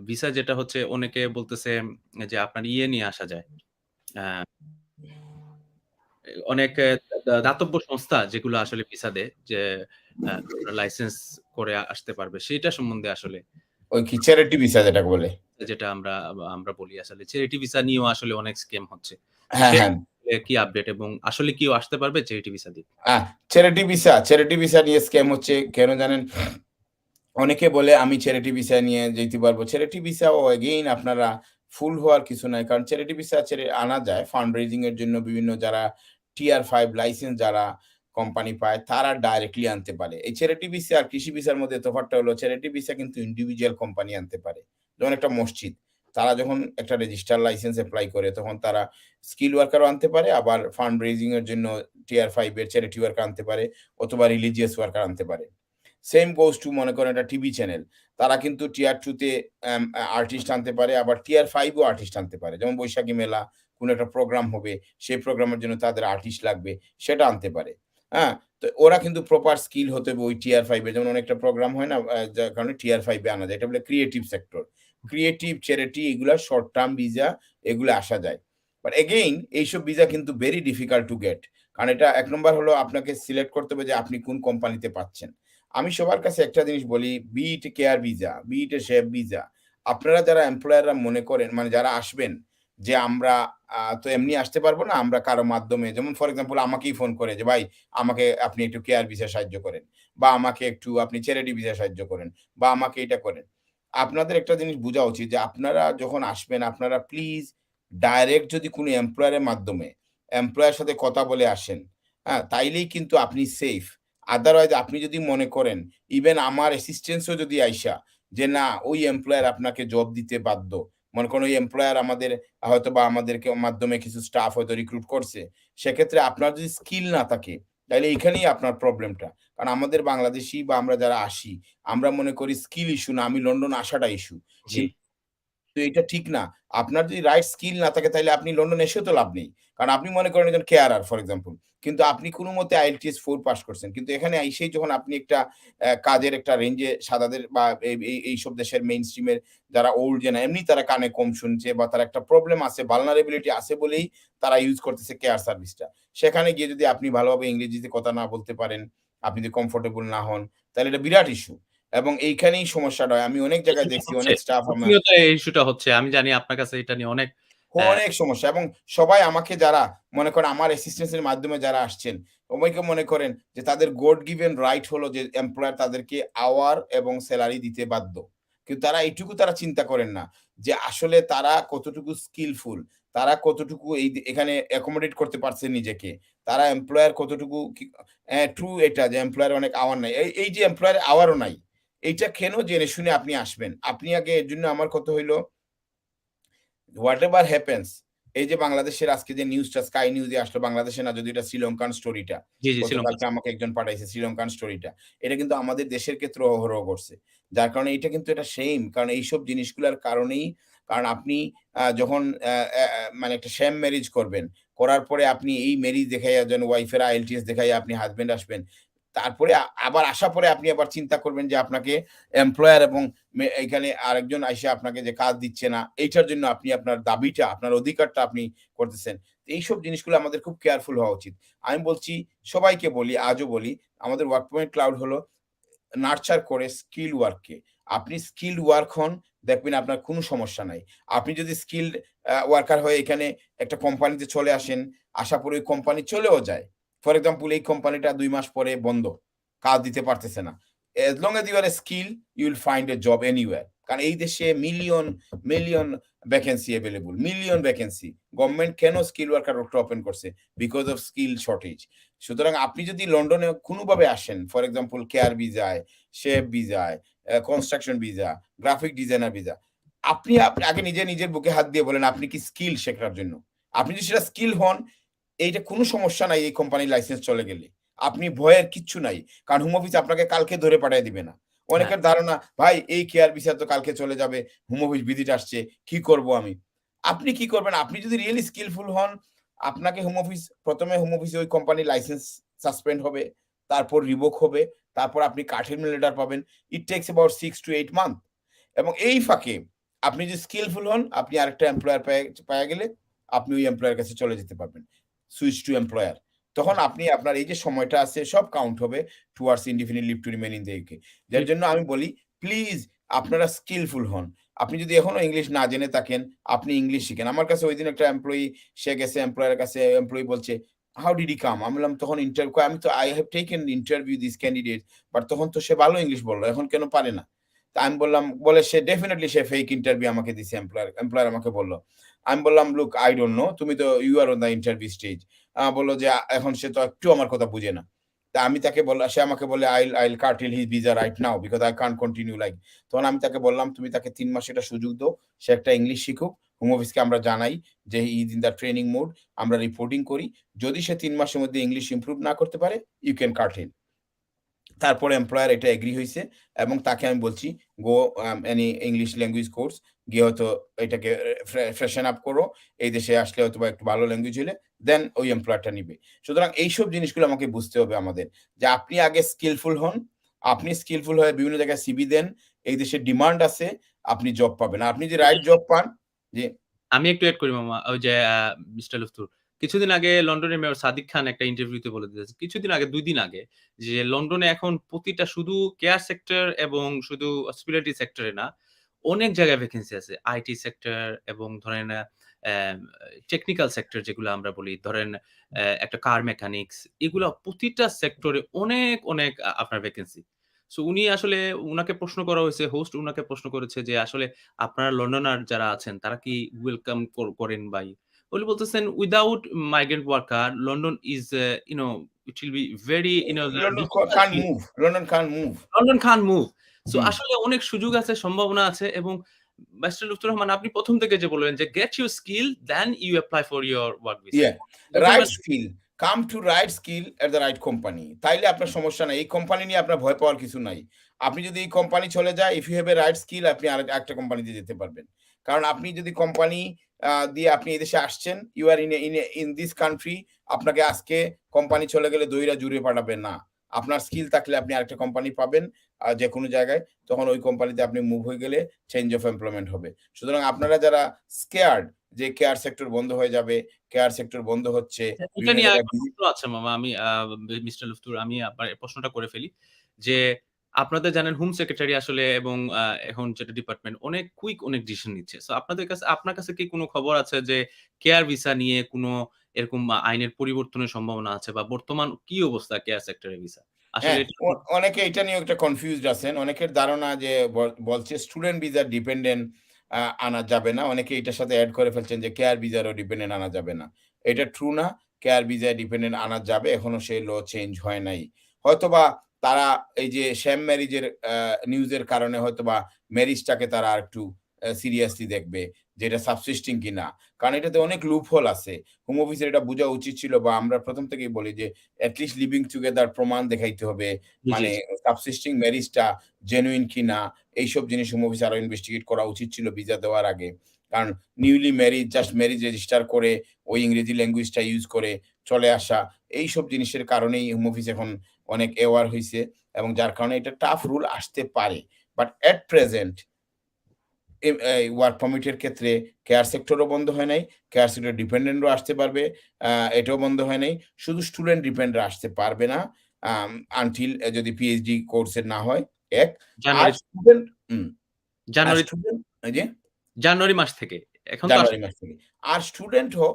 [SPEAKER 1] ভিসা যেটা হচ্ছে অনেকে বলতেছে যে আপনার নিয়ে আসা যায়। আ অনেক দাতব্য সংস্থা যেগুলো আসলে ভিসা দেয় যে আপনার লাইসেন্স করে আসতে পারবে। সেটা সম্বন্ধে আসলে
[SPEAKER 2] ওই কি চ্যারিটি ভিসা যেটাকে বলে।
[SPEAKER 1] যেটা আমরা বলি আসলে চ্যারিটি ভিসা নিয়েও আসলে অনেক স্ক্যাম হচ্ছে। তো
[SPEAKER 2] হ্যাঁ,
[SPEAKER 1] সে
[SPEAKER 2] হ্যাঁ।
[SPEAKER 1] কি আপডেট এবং আসলে কেউ আসতে পারবে চ্যারিটি ভিসা দিয়ে?
[SPEAKER 2] আ চ্যারিটি ভিসা নিয়ে স্ক্যাম হচ্ছে কেন জানেন? অনেকে বলে আমি চ্যারিটি ভিসা নিয়ে যাইতে পারবো। চ্যারিটি ভিসাও এগেইন আপনারা ফুল হওয়ার কিছু নাই। কারণ চ্যারিটি ভিসা আনা যায় ফান্ড রেইজিং এর জন্য বিভিন্ন যারা টিয়ার ৫ লাইসেন্স যারা কোম্পানি পায় তারা ডাইরেক্টলি আনতে পারে। এই চ্যারিটি ভিসা আর কৃষি ভিসার মধ্যে তফাৎটা হলো চ্যারিটি ভিসা কিন্তু ইন্ডিভিজুয়াল কোম্পানি আনতে পারে। যেমন একটা মসজিদ। তারা যখন একটা রেজিস্টার লাইসেন্স এপ্লাই করে তখন তারা স্কিল ওয়ার্কারও আনতে পারে আবার ফান্ড রেইজিং এর জন্য টিয়ার ৫ এর চ্যারিটি ওয়ার্কার আনতে পারে অথবা রিলিজিয়াস ওয়ার্কার আনতে পারে। সেম গোজ টু মনে করেন একটা টিভি চ্যানেল। তারা কিন্তু টিয়ার 2 তে আর্টিস্ট আনতে পারে, আবার টিয়ার 5 ও আর্টিস্ট আনতে পারে। যেমন বৈশাখী মেলা, কোনো একটা প্রোগ্রাম হবে, সেই প্রোগ্রামের জন্য তাদের আর্টিস্ট লাগবে, সেটা আনতে পারে। হ্যাঁ? তো ওরা কিন্তু প্রপার স্কিল হতে হবে ওই টিয়ার 5 এ। যেমন অনেকটা প্রোগ্রাম হয় না? যার কারণে টিয়ার 5 এ আনা যায়। এটা বলে ক্রিয়েটিভ সেক্টর। ক্রিয়েটিভ, চ্যারিটি এগুলা শর্ট টার্ম ভিসা, এগুলা আসা যায়। বাট এগেইন এইসব ভিসা কিন্তু ভেরি ডিফিকাল্ট টু গেট। কারণ এটা ১ নম্বর হলো আপনাকে সিলেক্ট করতে হবে যে আপনি কোন কোম্পানিতে পাচ্ছেন। আমি সবার কাছে একটা জিনিস বলি, বি ইট কেয়ার ভিসা, বি ইট এ শেফ ভিসা। আপনারা যারা এমপ্লয়াররা মনে করেন মানে যারা আসবেন যে আমরা তো এমনি আসতে পারবো না, আমরা কারো মাধ্যমে যেমন ফর এক্সাম্পল আমাকেই ফোন করে যে, "ভাই আমাকে আপনি একটু কেয়ার ভিসায় সাহায্য করেন বা আমাকে একটু আপনি চ্যারিটি ভিসায় সাহায্য করেন বা আমাকে এটা করেন।" আপনাদের একটা জিনিস বুঝা উচিত যে আপনারা যখন আসবেন আপনারা প্লিজ ডাইরেক্ট যদি কোনো এমপ্লয়ারের মাধ্যমে এমপ্লয়ারের সাথে কথা বলে আসেন, হ্যাঁ? তাইলেই কিন্তু আপনি সেফ। আদারওয়াইজ আপনি যদি মনে করেন ইভেন আমার অ্যাসিস্ট্যান্সও যদি আইসা যে না ওই এমপ্লয়ার আপনাকে জব দিতে বাধ্য। মনে করেন ওই এমপ্লয়ার আমাদের হয়তোবা আমাদেরকে মাধ্যমে কিছু স্টাফ হয়তো রিক্রুট করছে। সেক্ষেত্রে আপনার যদি স্কিল না থাকে তাইলে এইখানেই আপনার প্রবলেমটা। কারণ আমাদের বাংলাদেশী বা আমরা যারা আসি আমরা মনে করি স্কিল ইস্যু না, আমি লন্ডন আসাটা ইস্যু।
[SPEAKER 1] জি,
[SPEAKER 2] কিন্তু এটা ঠিক না। আপনার যদি রাইট স্কিল না থাকে তাইলে আপনি লন্ডন এসেও তো লাভ নেই। কারণ আপনি মনে করেন একজন কেয়ারার ফর এক্সাম্পল। কিন্তু আপনি কোনমতে IELTS 4 পাস করছেন। কিন্তু এখানে আইসেই যখন আপনি একটা কাজের একটা রেঞ্জে সাদাদের বা এইসব দেশের মেইনস্ট্রিম এর যারা ওল্ড জেন এমনি তারা কানে কম শুনছে বা তার একটা প্রবলেম আছে, ভালনারেবিলিটি আছে বলেই তারা ইউজ করতেছে কেয়ার সার্ভিসটা। সেখানে গিয়ে যদি আপনি ভালোভাবে ইংরেজিতে কথা না বলতে পারেন, আপনি যদি কমফোর্টেবল না হন, তাহলে এটা বিরাট ইস্যু। এবং এইখানেই সমস্যাটা হয়। আমি অনেক জায়গায়
[SPEAKER 1] ইস্যুটা
[SPEAKER 2] দেখছি
[SPEAKER 1] হচ্ছে।
[SPEAKER 2] অনেক স্টাফ
[SPEAKER 1] প্রতিনিয়ত এই ইস্যুটা হচ্ছে। আমি জানি আপনার কাছে এটা নিয়ে অনেক
[SPEAKER 2] অনেক সমস্যা এবং সবাই আমাকে যারা মনে করেন আমার অ্যাসিস্ট্যান্স এর মাধ্যমে যারা আসছেন, সবাইকে মনে করেন যে তাদের গড গিভেন রাইট হলো যে এমপ্লয়ার তাদেরকে আওয়ার এবং সেলারি দিতে বাধ্য। কিন্তু তারা এইটুকু তারা চিন্তা করেন না যে আসলে তারা কতটুকু স্কিলফুল, তারা কতটুকু এখানে অ্যাকোমোডেট করতে পারছে নিজেকে। তারা এমপ্লয়ার কতটুকু ট্রু এটা যে এমপ্লয়ার অনেক আওয়ার নাই। এই যে এমপ্লয়ার আওয়ারও নাই, এইটা কেন জেনে শুনে আপনি আসবেন। আপনি আগে এর জন্য আমার কথা হইলো হোয়াটএভার হ্যাপেন্স এই যে বাংলাদেশের আজকে যে নিউজটা স্কাই নিউজে আসলো বাংলাদেশে না যদি এটা শ্রীলঙ্কান স্টোরিটা
[SPEAKER 1] জি, জি, শ্রীলঙ্কা।
[SPEAKER 2] গতকালকে আমাকে একজন পাঠাইছে শ্রীলঙ্কান স্টোরিটা এটা কিন্তু আমাদের দেশের ক্ষেত্রে অহরহ করছে যার কারণে এটা কিন্তু এটা সেম কারণ এইসব জিনিসগুলোর কারণেই কারণ আপনি যখন মানে একটা শ্যাম ম্যারেজ করবেন করার পরে আপনি এই ম্যারেজ দেখাইয়া যেন ওয়াইফের IELTS দেখাইয়া আপনি হাজবেন্ড আসবেন তারপরে আবার আসার পরে আপনি আবার চিন্তা করবেন যে আপনাকে এমপ্লয়ার এবং এইখানে আরেকজন আইসা আপনাকে যে কাজ দিচ্ছে না, এইটার জন্য আপনি আপনার দাবিটা, আপনার অধিকারটা আপনি করতেছেন। এইসব জিনিসগুলো আমাদের খুব কেয়ারফুল হওয়া উচিত। আমি বলছি সবাইকে বলি, আজও বলি, আমাদের ওয়ার্ক পয়েন্ট ক্লাউড হলো নার্চার করে স্কিল ওয়ার্ককে। আপনি স্কিলড ওয়ার্ক হন, দেখবেন আপনার কোনো সমস্যা নাই। আপনি যদি স্কিলড ওয়ার্কার হয়ে এখানে একটা কোম্পানিতে চলে আসেন, আসার পরে ওই কোম্পানি চলেও যায়। ফর এক্সাম্পল এই কোম্পানিটা ২ মাস পরে বন্ধ। কাজ দিতে পারতেছে না। As long as you are a skill, you will find a job anywhere. কারণ এই দেশে million, million vacancy available. Million vacancy. Government কেন স্কিল ওয়ার্কার ওপেন করছে? Because of skill shortage. সুতরাং আপনি যদি লন্ডনে কোনোভাবে আসেন, ফর এক্সাম্পল কেয়ার ভিসায়, শেফ ভিসায়, construction visa, graphic designer visa. আপনি আগে নিজের বুকে হাত দিয়ে বলেন আপনি কি স্কিল শেখার জন্য? আপনি যদি সেটা স্কিল হন, এইটা কোনো সমস্যা নাই এই কোম্পানির লাইসেন্স চলে গেলে। আপনি ভয়ের কিচ্ছু নাই। কারণ হোম অফিস আপনাকে কালকে ধরে পাঠায় দিবে না।
[SPEAKER 1] হ্যাঁ,
[SPEAKER 2] অনেকের ধারণা, ভাই এই কেয়ার ভিসা তো কালকে চলে যাবে। হোম অফিস ভিজিট আসছে। কি করব আমি? আপনি কি করবেন? আপনি যদি রিয়ালি স্কিলফুল হন, আপনাকে হোম অফিস ১ম এ হোম অফিসে ওই কোম্পানির লাইসেন্স সাসপেন্ড হবে। তারপর রিভোক হবে। তারপর আপনি কাঠের লেটার পাবেন। ইট টেকস অ্যাবাউট 6 to 8 মান্থ। এবং এই ফাঁকে আপনি যদি স্কিলফুল হন, আপনি আরেকটা এমপ্লয়ার পাইয়া গেলে আপনি ওই এমপ্লয়ারের কাছে চলে যেতে পারবেন। Switch to employer. তখন
[SPEAKER 1] জি,
[SPEAKER 2] আপনি আপনার এই যে সময়টা আছে সব কাউন্ট হবে towards indefinite leave to remain in the UK.
[SPEAKER 1] জি,
[SPEAKER 2] যার জন্য আমি বলি প্লিজ আপনারা স্কিলফুল হন। আপনি যদি এখনো ইংলিশ না জেনে থাকেন, আপনি ইংলিশ শিখেন। আমার কাছে ঐদিন একটা এমপ্লয়ি সে গেছে এমপ্লয়ারের কাছে, এমপ্লয়ি বলছে, "হাউ ডিড হি কাম?" আমি বললাম তখন আমি তো I have taken interview this candidate but তখন তো সে ভালো ইংলিশ বলল। এখন কেন পারে না? তা আমি বললাম বলে সে ডেফিনিটলি সে ফেক ইন্টারভিউ আমাকে দিছে এমপ্লয়ার আমাকে বলল। আমি বললাম, "লুক I don't know তুমি তো you are on the interview stage." বলল যে এখন সে তো একটু আমার কথা বুঝে না। তা আমি তাকে বললাম সে আমাকে বলে, I'll curtail his visa right now because I can't continue like তখন আমি তাকে বললাম, "তুমি তাকে ৩ মাস এটা সুযোগ দাও। সে একটা ইংলিশ শিখুক। হোম অফিসকে আমরা জানাই যে he is in the training mode. আমরা রিপোর্টিং করি। যদি সে ৩ মাসের মধ্যে ইংলিশ ইমপ্রুভ না করতে পারে, you can curtail." তারপরে এমপ্লয়ার এটা এগ্রি হইছে এবং তাকে আমি বলছি go any English language course গিয়ে হয়তো এটাকে ফ্রেশন আপ করো। এই দেশে আসলে হয়তোবা একটু ভালো ল্যাঙ্গুয়েজ হইলে দেন ওই এমপ্লয়ারটা নিবে। সুতরাং এইসব জিনিসগুলো আমাকে বুঝতে হবে আমাদের। যে আপনি আগে স্কিলফুল হন। আপনি স্কিলফুল হয়ে বিভিন্ন জায়গায় সিভি দেন। এই দেশে ডিমান্ড আছে, আপনি জব পাবেন। আপনি যদি রাইট জব পান জি।
[SPEAKER 1] আমি একটু এড করি মামা। ওই যে মিস্টার লুৎফুর। কিছুদিন আগে লন্ডনের মেয়র সাদিক খান একটা ইন্টারভিউতে বলে দিয়েছে। কিছুদিন আগে ২ দিন আগে যে লন্ডনে এখন প্রতিটা শুধু কেয়ার সেক্টর এবং শুধু হসপিটালিটি সেক্টরে না, অনেক জায়গায় ভ্যাকেন্সি আছে। আইটি সেক্টর এবং ধরেন টেকনিক্যাল সেক্টর যেগুলো আমরা বলি, ধরেন একটা কার মেকানিক্স, এগুলা প্রতিটা সেক্টরে অনেক, অনেক আপনার ভ্যাকেন্সি। সো উনি আসলে উনাকে প্রশ্ন করা হয়েছে, হোস্ট উনাকে প্রশ্ন করেছে যে, "আসলে আপনারা লন্ডনার যারা আছেন তারা কি ওয়েলকাম করেন বা উনি বলতেছেন, "without migrant worker London is it will be very the
[SPEAKER 2] London
[SPEAKER 1] difficult
[SPEAKER 2] can't move, London can't move.
[SPEAKER 1] London can't move." So
[SPEAKER 2] hmm.
[SPEAKER 1] আসলে অনেক সুযোগ আছে, সম্ভাবনা আছে এবং মিস্টার লুৎফুর রহমান আপনি ১ম থেকে যে বললেন যে, "get your skill, then you apply for your work visa."
[SPEAKER 2] Yeah
[SPEAKER 1] যখন
[SPEAKER 2] right skill, come to right skill at the right company. তাইলে আপনার সমস্যা নাই। এই কোম্পানি নিয়ে আপনার ভয় পাওয়ার কিছু নাই। আপনি যদি এই কোম্পানি চলে যায়, if you have a right skill আপনি আরেকটা কোম্পানিতে যেতে পারবেন। কারণ আপনি যদি কোম্পানি দিয়ে আপনি এদেশে আসছেন, you are in this country, আপনাকে আজকে কোম্পানি চলে গেলে দইরা জুড়ে পাঠাবে না। আপনার স্কিল থাকলে আপনি আরেকটা কোম্পানি পাবেন যেকোনো জায়গায়। তখন ওই কোম্পানিতে আপনি মুভ হয়ে গেলে চেঞ্জ অফ এমপ্লয়মেন্ট হবে। সুতরাং আপনারা যারা স্কেয়ার্ড যে কেয়ার সেক্টর বন্ধ হয়ে যাবে, কেয়ার সেক্টর বন্ধ হচ্ছে,
[SPEAKER 1] এটা
[SPEAKER 2] বিভিন্ন
[SPEAKER 1] নিয়ে
[SPEAKER 2] জায়গায়
[SPEAKER 1] আরেকটা প্রশ্ন আছে মামা। আমি মিস্টার লুফতুর আমি আপনার প্রশ্নটা করে ফেলি। যে আপনাদের জানেন হোম সেক্রেটারি আসলে এবং এখন যেটা ডিপার্টমেন্ট অনেক কুইক অনেক ডিসিশন নিচ্ছে। সো আপনার কাছে কি কোন খবর আছে যে কেয়ার ভিসা নিয়ে কোন এরকম আইনের পরিবর্তনের সম্ভাবনা আছে বা বর্তমান কি অবস্থা কেয়ার সেক্টরের ভিসা? আসলে
[SPEAKER 2] হ্যাঁ,
[SPEAKER 1] এটা
[SPEAKER 2] অনেকে এটা নিয়েও একটা কনফিউজড আছেন। অনেকের ধারণা যে বলছে স্টুডেন্ট ভিসা ডিপেন্ডেন্ট আনা যাবে না। অনেকে এটার সাথে এড করে ফেলছেন যে কেয়ার ভিসারও ডিপেন্ডেন্ট আনা যাবে না। এটা ট্রু না। কেয়ার ভিসায় ডিপেন্ডেন্ট আনা যাবে। এখনো সেই ল চেঞ্জ হয় নাই। হয়তোবা তারা এই যে শ্যাম ম্যারেজের নিউজের কারণে হয়তোবা ম্যারেজটাকে তারা আরেকটু সিরিয়াসলি দেখবে যে এটা সাবসিস্টিং কিনা। কারণ এটাতে অনেক লুপহোল আছে। হোম অফিসের এটা বুঝা উচিত ছিল বা আমরা ১ম থেকেই বলি যে এট লিস্ট লিভিং টুগেদার প্রমাণ দেখাইতে হবে।
[SPEAKER 1] জি, জি,
[SPEAKER 2] মানে
[SPEAKER 1] জি।
[SPEAKER 2] সাবসিস্টিং ম্যারেজটা জেনুইন কিনা এইসব জিনিস হোম অফিস আরো ইনভেস্টিগেট করা উচিত ছিল ভিসা দেওয়ার আগে। কারণ newly married just marriage register করে ওই ইংরেজি ল্যাঙ্গুয়েজটা ইউজ করে চলে আসা এইসব জিনিসের কারণেই হোম অফিস এখন অনেক অ্যাওয়ার হইছে এবং যার কারণে এটা টাফ রুল আসতে পারে। বাট এট প্রেজেন্ট এই ওয়ার্ক পারমিটের ক্ষেত্রে কেয়ার সেক্টরও বন্ধ হয় নাই। কেয়ার সেক্টর ডিপেন্ডেন্টও আসতে পারবে। আ এটাও বন্ধ হয় নাই। শুধু স্টুডেন্ট ডিপেন্ডেন্টরা আসতে পারবে না। আনটিল যদি পিএইচডি কোর্সের না হয় ১ আর
[SPEAKER 1] জানুয়ারি
[SPEAKER 2] স্টুডেন্ট হুম, আর
[SPEAKER 1] জানুয়ারি
[SPEAKER 2] স্টুডেন্ট এই যে
[SPEAKER 1] জানুয়ারি মাস থেকে। এখন তো
[SPEAKER 2] জানুয়ারি মাস থেকে। আর স্টুডেন্টও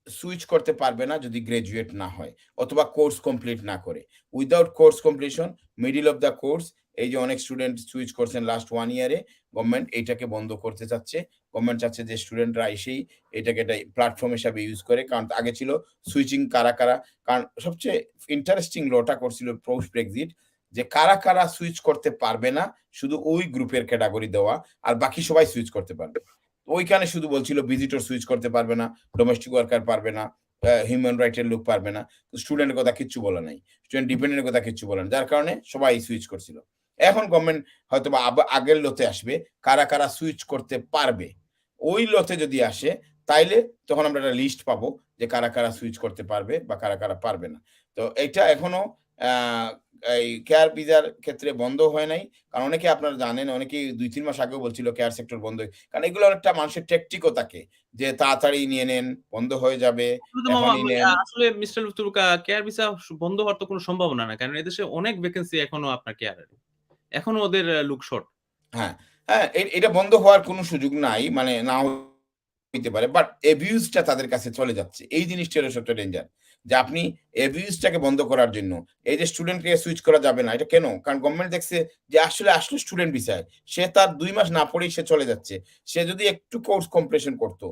[SPEAKER 2] সুইচ করতে পারবে না যদি গ্র্যাজুয়েট না হয় অথবা কোর্স কমপ্লিট না করে। Without course completion middle of the course এই যে অনেক স্টুডেন্ট সুইচ করছেন লাস্ট 1 ইয়ারে গভর্নমেন্ট এইটাকে বন্ধ করতে চাচ্ছে। গভর্নমেন্ট চাচ্ছে যে স্টুডেন্টরা এসেই এটাকে একটা প্ল্যাটফর্ম হিসাবে ইউজ করে। কারণ আগে ছিল সুইচিং কারা। কারণ সবচেয়ে ইন্টারেস্টিং লটা করছিল পোস্ট ব্রেক্সিট যে কারা সুইচ করতে পারবে না শুধু ওই গ্রুপের ক্যাটেগরি দেওয়া আর বাকি সবাই সুইচ করতে পারবে। ওইখানে শুধু বলছিল ভিজিটর সুইচ করতে পারবে না, ডোমেস্টিক ওয়ার্কার পারবে না, হিউম্যান রাইটের লোক পারবে না। স্টুডেন্টের কথা কিচ্ছু বলে নাই। স্টুডেন্ট ডিপেন্ডেন্টের কথা কিচ্ছু বলে না। যার কারণে সবাই সুইচ করছিল। এখন গভর্নমেন্ট হয়তোবা আগের লতে আসবে, কারা সুইচ করতে পারবে। ওই লতে যদি আসে তাইলে তখন আমরা একটা লিস্ট পাবো যে কারা সুইচ করতে পারবে বা কারা পারবে না। তো এইটা এখনো আ এই কেয়ার ভিসার ক্ষেত্রে বন্ধ হয় নাই। কারণ অনেকে আপনারা জানেন অনেকেই ২-৩ মাস আগেও বলছিল কেয়ার সেক্টর বন্ধ কারণ এগুলো অনেকটা মানুষের ট্যাকটিকও থাকে যে তাড়াতাড়ি নিয়ে নেন, বন্ধ হয়ে যাবে,
[SPEAKER 1] আসলে তো মামা
[SPEAKER 2] এখনই নেন।
[SPEAKER 1] আসলে মিস্টার লুতুর কেয়ার ভিসা বন্ধ হওয়ার তো কোন সম্ভাবনা নাই। কারণ এদেশে অনেক ভ্যাকেন্সি এখনো আপনার কেয়ারের। এখনো ওদের লুক শর্ট।
[SPEAKER 2] হ্যাঁ, হ্যাঁ, এটা বন্ধ হওয়ার কোনো সুযোগ নাই। মানে না হইতে পারে। বাট অ্যাবিউজ টা তাদের কাছে চলে যাচ্ছে। এই জিনিসটা হলো সবচেয়ে ডেঞ্জার। যে আপনি অ্যাবিউজ টাকে বন্ধ করার জন্য এই যে স্টুডেন্টকে সুইচ করা যাবে না। এটা কেন? কারণ গভর্নমেন্ট দেখছে যে আসলে স্টুডেন্ট ভিসায়। সে তার ২ মাস না পড়েই সে চলে যাচ্ছে। সে যদি একটু কোর্স কমপ্লিশন করত।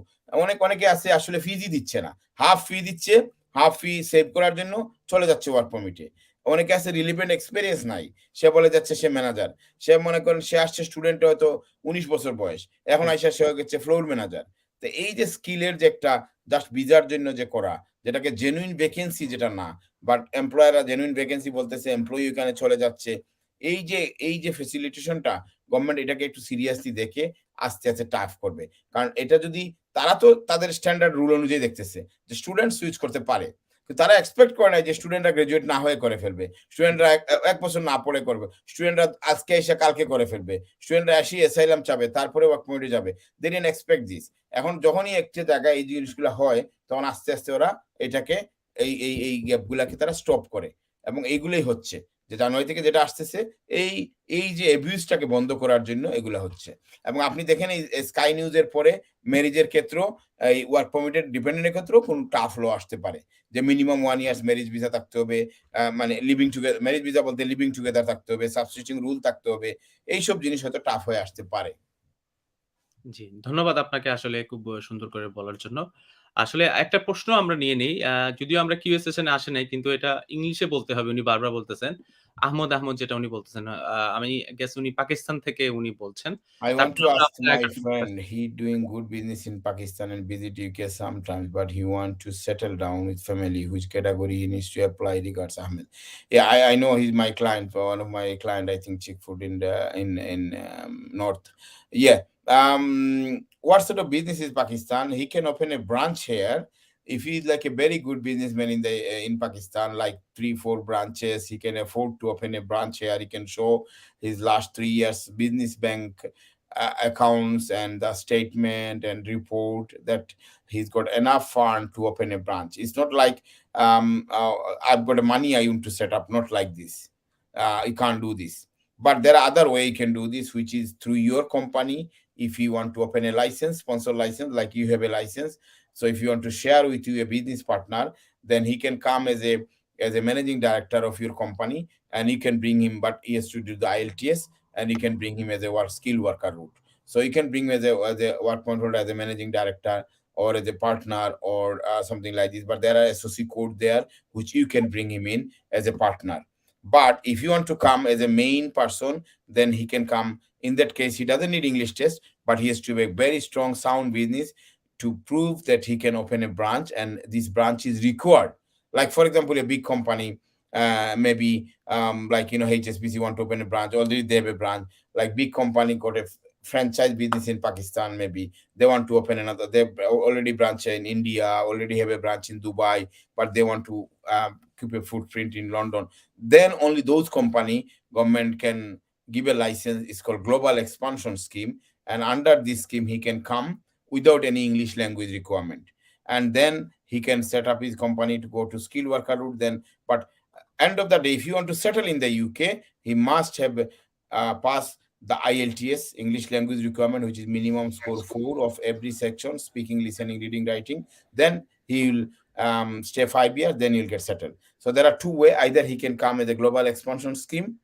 [SPEAKER 2] অনেকে আছে আসলে ফিজই দিচ্ছে না। হাফ ফি দিচ্ছে, হাফ ফি সেভ করার জন্য চলে যাচ্ছে ওয়ার্ক পারমিটে। অনেকে আছে রিলেভেন্ট এক্সপেরিয়েন্স নাই। সে বলে যাচ্ছে সে ম্যানেজার। সে মনে করেন সে আসছে স্টুডেন্ট হয়তো ১৯ বছর বয়স। এখন আইসা সে হয়ে গেছে ফ্লোর ম্যানেজার। তো এই যে স্কিলের যে একটা জাস্ট ভিসার জন্য যে করা, যেটাকে জেনুইন ভ্যাকেন্সি যেটা না, বাট এমপ্লয়াররা জেনুইন ভ্যাকেন্সি বলতেছে, এমপ্লয়ি ওখানে চলে যাচ্ছে। এই যে ফেসিলিটেশনটা গভর্নমেন্ট এটাকে একটু সিরিয়াসলি দেখে আস্তে আস্তে টাফ করবে। কারণ এটা যদি, তারা তো তাদের স্ট্যান্ডার্ড রুল অনুযায়ী দেখতেছে যে স্টুডেন্ট সুইচ করতে পারে, কিন্তু তারা এক্সপেক্ট করে না যে স্টুডেন্টরা গ্রাজুয়েট না হয়ে করে ফেলবে, স্টুডেন্টরা এক বছর না পড়ে করবে, স্টুডেন্টরা আজকে এসে কালকে করে ফেলবে, স্টুডেন্টরা আসি অ্যাসাইলাম চাবে, তারপরে ওয়ার্ক পারমিটে যাবে। They didn't expect this. এখন যখনই একটা জায়গায় এই জিনিসগুলো হয়, তখন আস্তে আস্তে ওরা এটাকে এই গ্যাপগুলাকে তারা স্টপ করে, এবং এইগুলোই হচ্ছে যে জানুয়ারি থেকে যেটা আসতেছে, এই এই যে অ্যাবিউজটাকে বন্ধ করার জন্য এগুলা হচ্ছে। এবং আপনি দেখেন এই স্কাই নিউজের পরে ম্যারেজের ক্ষেত্রেও, এই ওয়ার্ক পারমিটের ডিপেন্ডেন্টের ক্ষেত্রেও কোন টাফ ল আসতে পারে, যে মিনিমাম 1 ইয়ার্স ম্যারেজ ভিসা থাকতে হবে, মানে লিভিং টুগেদার, ম্যারেজ ভিসা বলতে লিভিং টুগেদার থাকতে হবে, সাবস্টিটিউটিং রুল থাকতে হবে। এইসব জিনিস হয়তো টাফ হয়ে আসতে পারে।
[SPEAKER 1] জি, ধন্যবাদ আপনাকে আসলে খুব সুন্দর করে বলার জন্য। আসলে একটা প্রশ্ন আমরা নিয়ে নেই। যদিও আমরা কিউ সেশন এ আসে নাই কিন্তু এটা ইংলিশে বলতে হবে। উনি বারবার বলতেছেন। আহমদ যেটা উনি বলতেছেন। আমি গেস উনি পাকিস্তান থেকে উনি বলছেন।
[SPEAKER 2] I want
[SPEAKER 1] তারপর
[SPEAKER 2] to
[SPEAKER 1] আমরা
[SPEAKER 2] ask
[SPEAKER 1] আপনার
[SPEAKER 2] my
[SPEAKER 1] একটা
[SPEAKER 2] friend, he doing good business in Pakistan and visit UK sometimes, but he want to settle down with family. Which category he needs to apply? Regards, Ahmed. Yeah, I know he's my client, one of my client. I think chick food in the in North. Yeah. What sort of business is Pakistan? He can open a branch here. If he's like a very good businessman in the in Pakistan, like 3-4 branches, he can afford to open a branch here. He can show his last 3 years business bank accounts and the statement and report that he's got enough fund to open a branch. It's not like I've got a money I want to set up. Not like this. You can't do this. But there are other way you can do this, which is through your company. If you want to open a license, sponsor license, like you have a license. So if you want to share with you a business partner, then he can come as a managing director of your company, and you can bring him, but he has to do the IELTS, and you can bring him as a skill worker route. So you can bring him as a work controller, as a managing director, or as a partner, or something like this. But there are SOC code there which you can bring him in as a partner. But if you want to come as a main person, then he can come. In that case, he doesn't need English test, but he has to be a very strong, sound business to prove that he can open a branch, and this branch is required. Like for example, a big company, maybe like HSBC want to open a branch, already they have a branch. Like big company got a franchise business in Pakistan, maybe they want to open another. They already branch in India, already have a branch in Dubai, but they want to keep a footprint in London. Then only those company government can give a license. It's called Global Expansion Scheme, and under this scheme he can come without any English language requirement, and then he can set up his company to go to skilled worker route. Then, but end of the day, if you want to settle in the UK, he must have passed the IELTS, English language requirement, which is minimum score 4 of every section: speaking, listening, reading, writing. Then he will stay 5 years. Then he'll get settled. So there are two ways: either he can come as a global expansion scheme,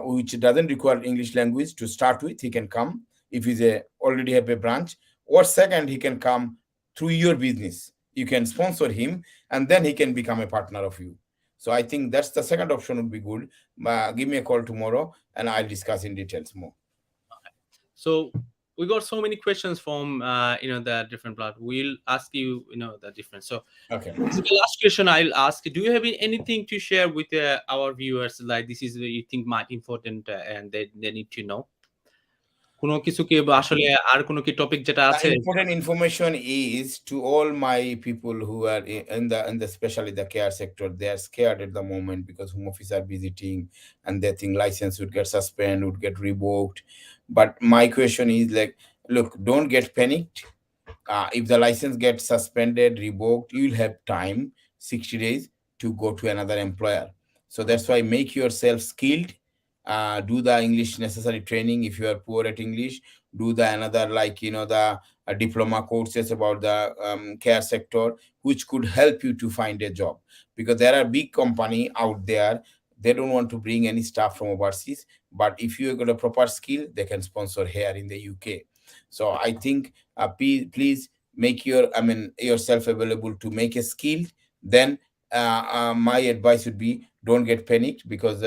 [SPEAKER 2] which doesn't require English language to start with. He can come if he's already have a branch, or second, he can come through your business. You can sponsor him, and then he can become a partner of you. So I think that's the second option would be good. Give me a call tomorrow, and I'll discuss in details more.
[SPEAKER 1] So we got so many questions from the different platforms. We'll ask you the different. So
[SPEAKER 2] Okay.
[SPEAKER 1] this is the last question I'll ask. Do you have anything to share with our viewers? Like this is you think might important and they need to know. কোনো কিছু কি আসলে আর কোনো কি topic যেটা আছে?
[SPEAKER 2] The important information is to all my people who are in the especially the care sector. They are scared at the moment because home office are visiting, and they think license would get suspended, would get revoked. But my question is like, look, don't get panicked. If the license gets suspended, revoked, you'll have time, 60 days, to go to another employer. So that's why make yourself skilled. Do the English necessary training. If you are poor at English, do the another, like the diploma courses about the care sector, which could help you to find a job, because there are big company out there. They don't want to bring any staff from overseas, but if you got a proper skill, they can sponsor here in the UK. So I think please make yourself available to make a skill. Then my advice would be, don't get panicked, because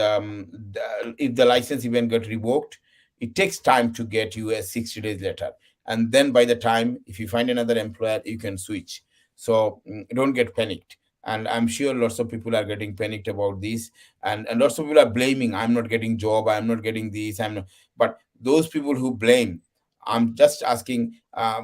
[SPEAKER 2] if the license even got revoked, it takes time to get you 60 days later, and then by the time if you find another employer, you can switch. So don't get panicked. And I'm sure lots of people are getting panicked about this, and lots of people are blaming, I'm not getting job, I'm not getting this, I'm not. But those people who blame, I'm just asking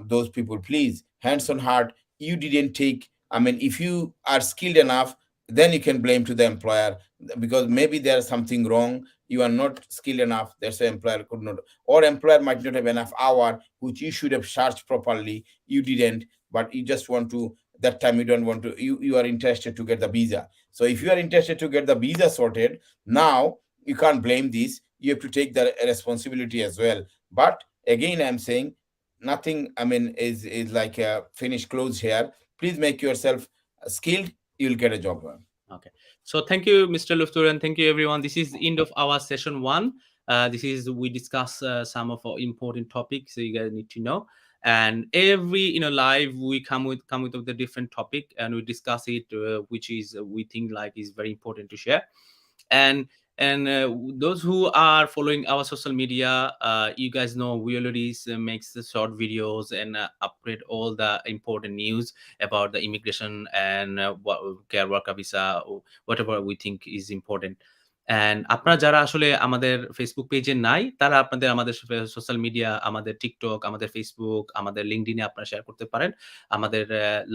[SPEAKER 2] those people, please, hands on heart, you didn't take, I mean, if you are skilled enough, then you can blame to the employer, because maybe there's something wrong, you are not skilled enough, that's why employer could not, or employer might not have enough hour which you should have charged properly, you didn't, but you just want to, that time you don't want to, you are interested to get the visa. So if you are interested to get the visa sorted, now you can't blame this, you have to take the responsibility as well. But again, I'm saying nothing, I mean, is like a finished clothes here. Please make yourself skilled, you'll get a job.
[SPEAKER 1] Okay. So thank you, Mr. Lutfur, and thank you, everyone. This is the end of our session one. This is we discuss some of our important topics, so you guys need to know. And every live we come with the different topic, and we discuss it, which is we think like is very important to share. And those who are following our social media, you guys know we already makes the short videos and upgrade all the important news about the immigration and what care worker visa or whatever we think is important. And আপনারা যারা আসলে আমাদের Facebook পেজে নাই, তারা আপনাদের আমাদের social media, আমাদের টিকটক, আমাদের ফেসবুক, আমাদের লিঙ্কডইনে আপনারা শেয়ার করতে পারেন। আমাদের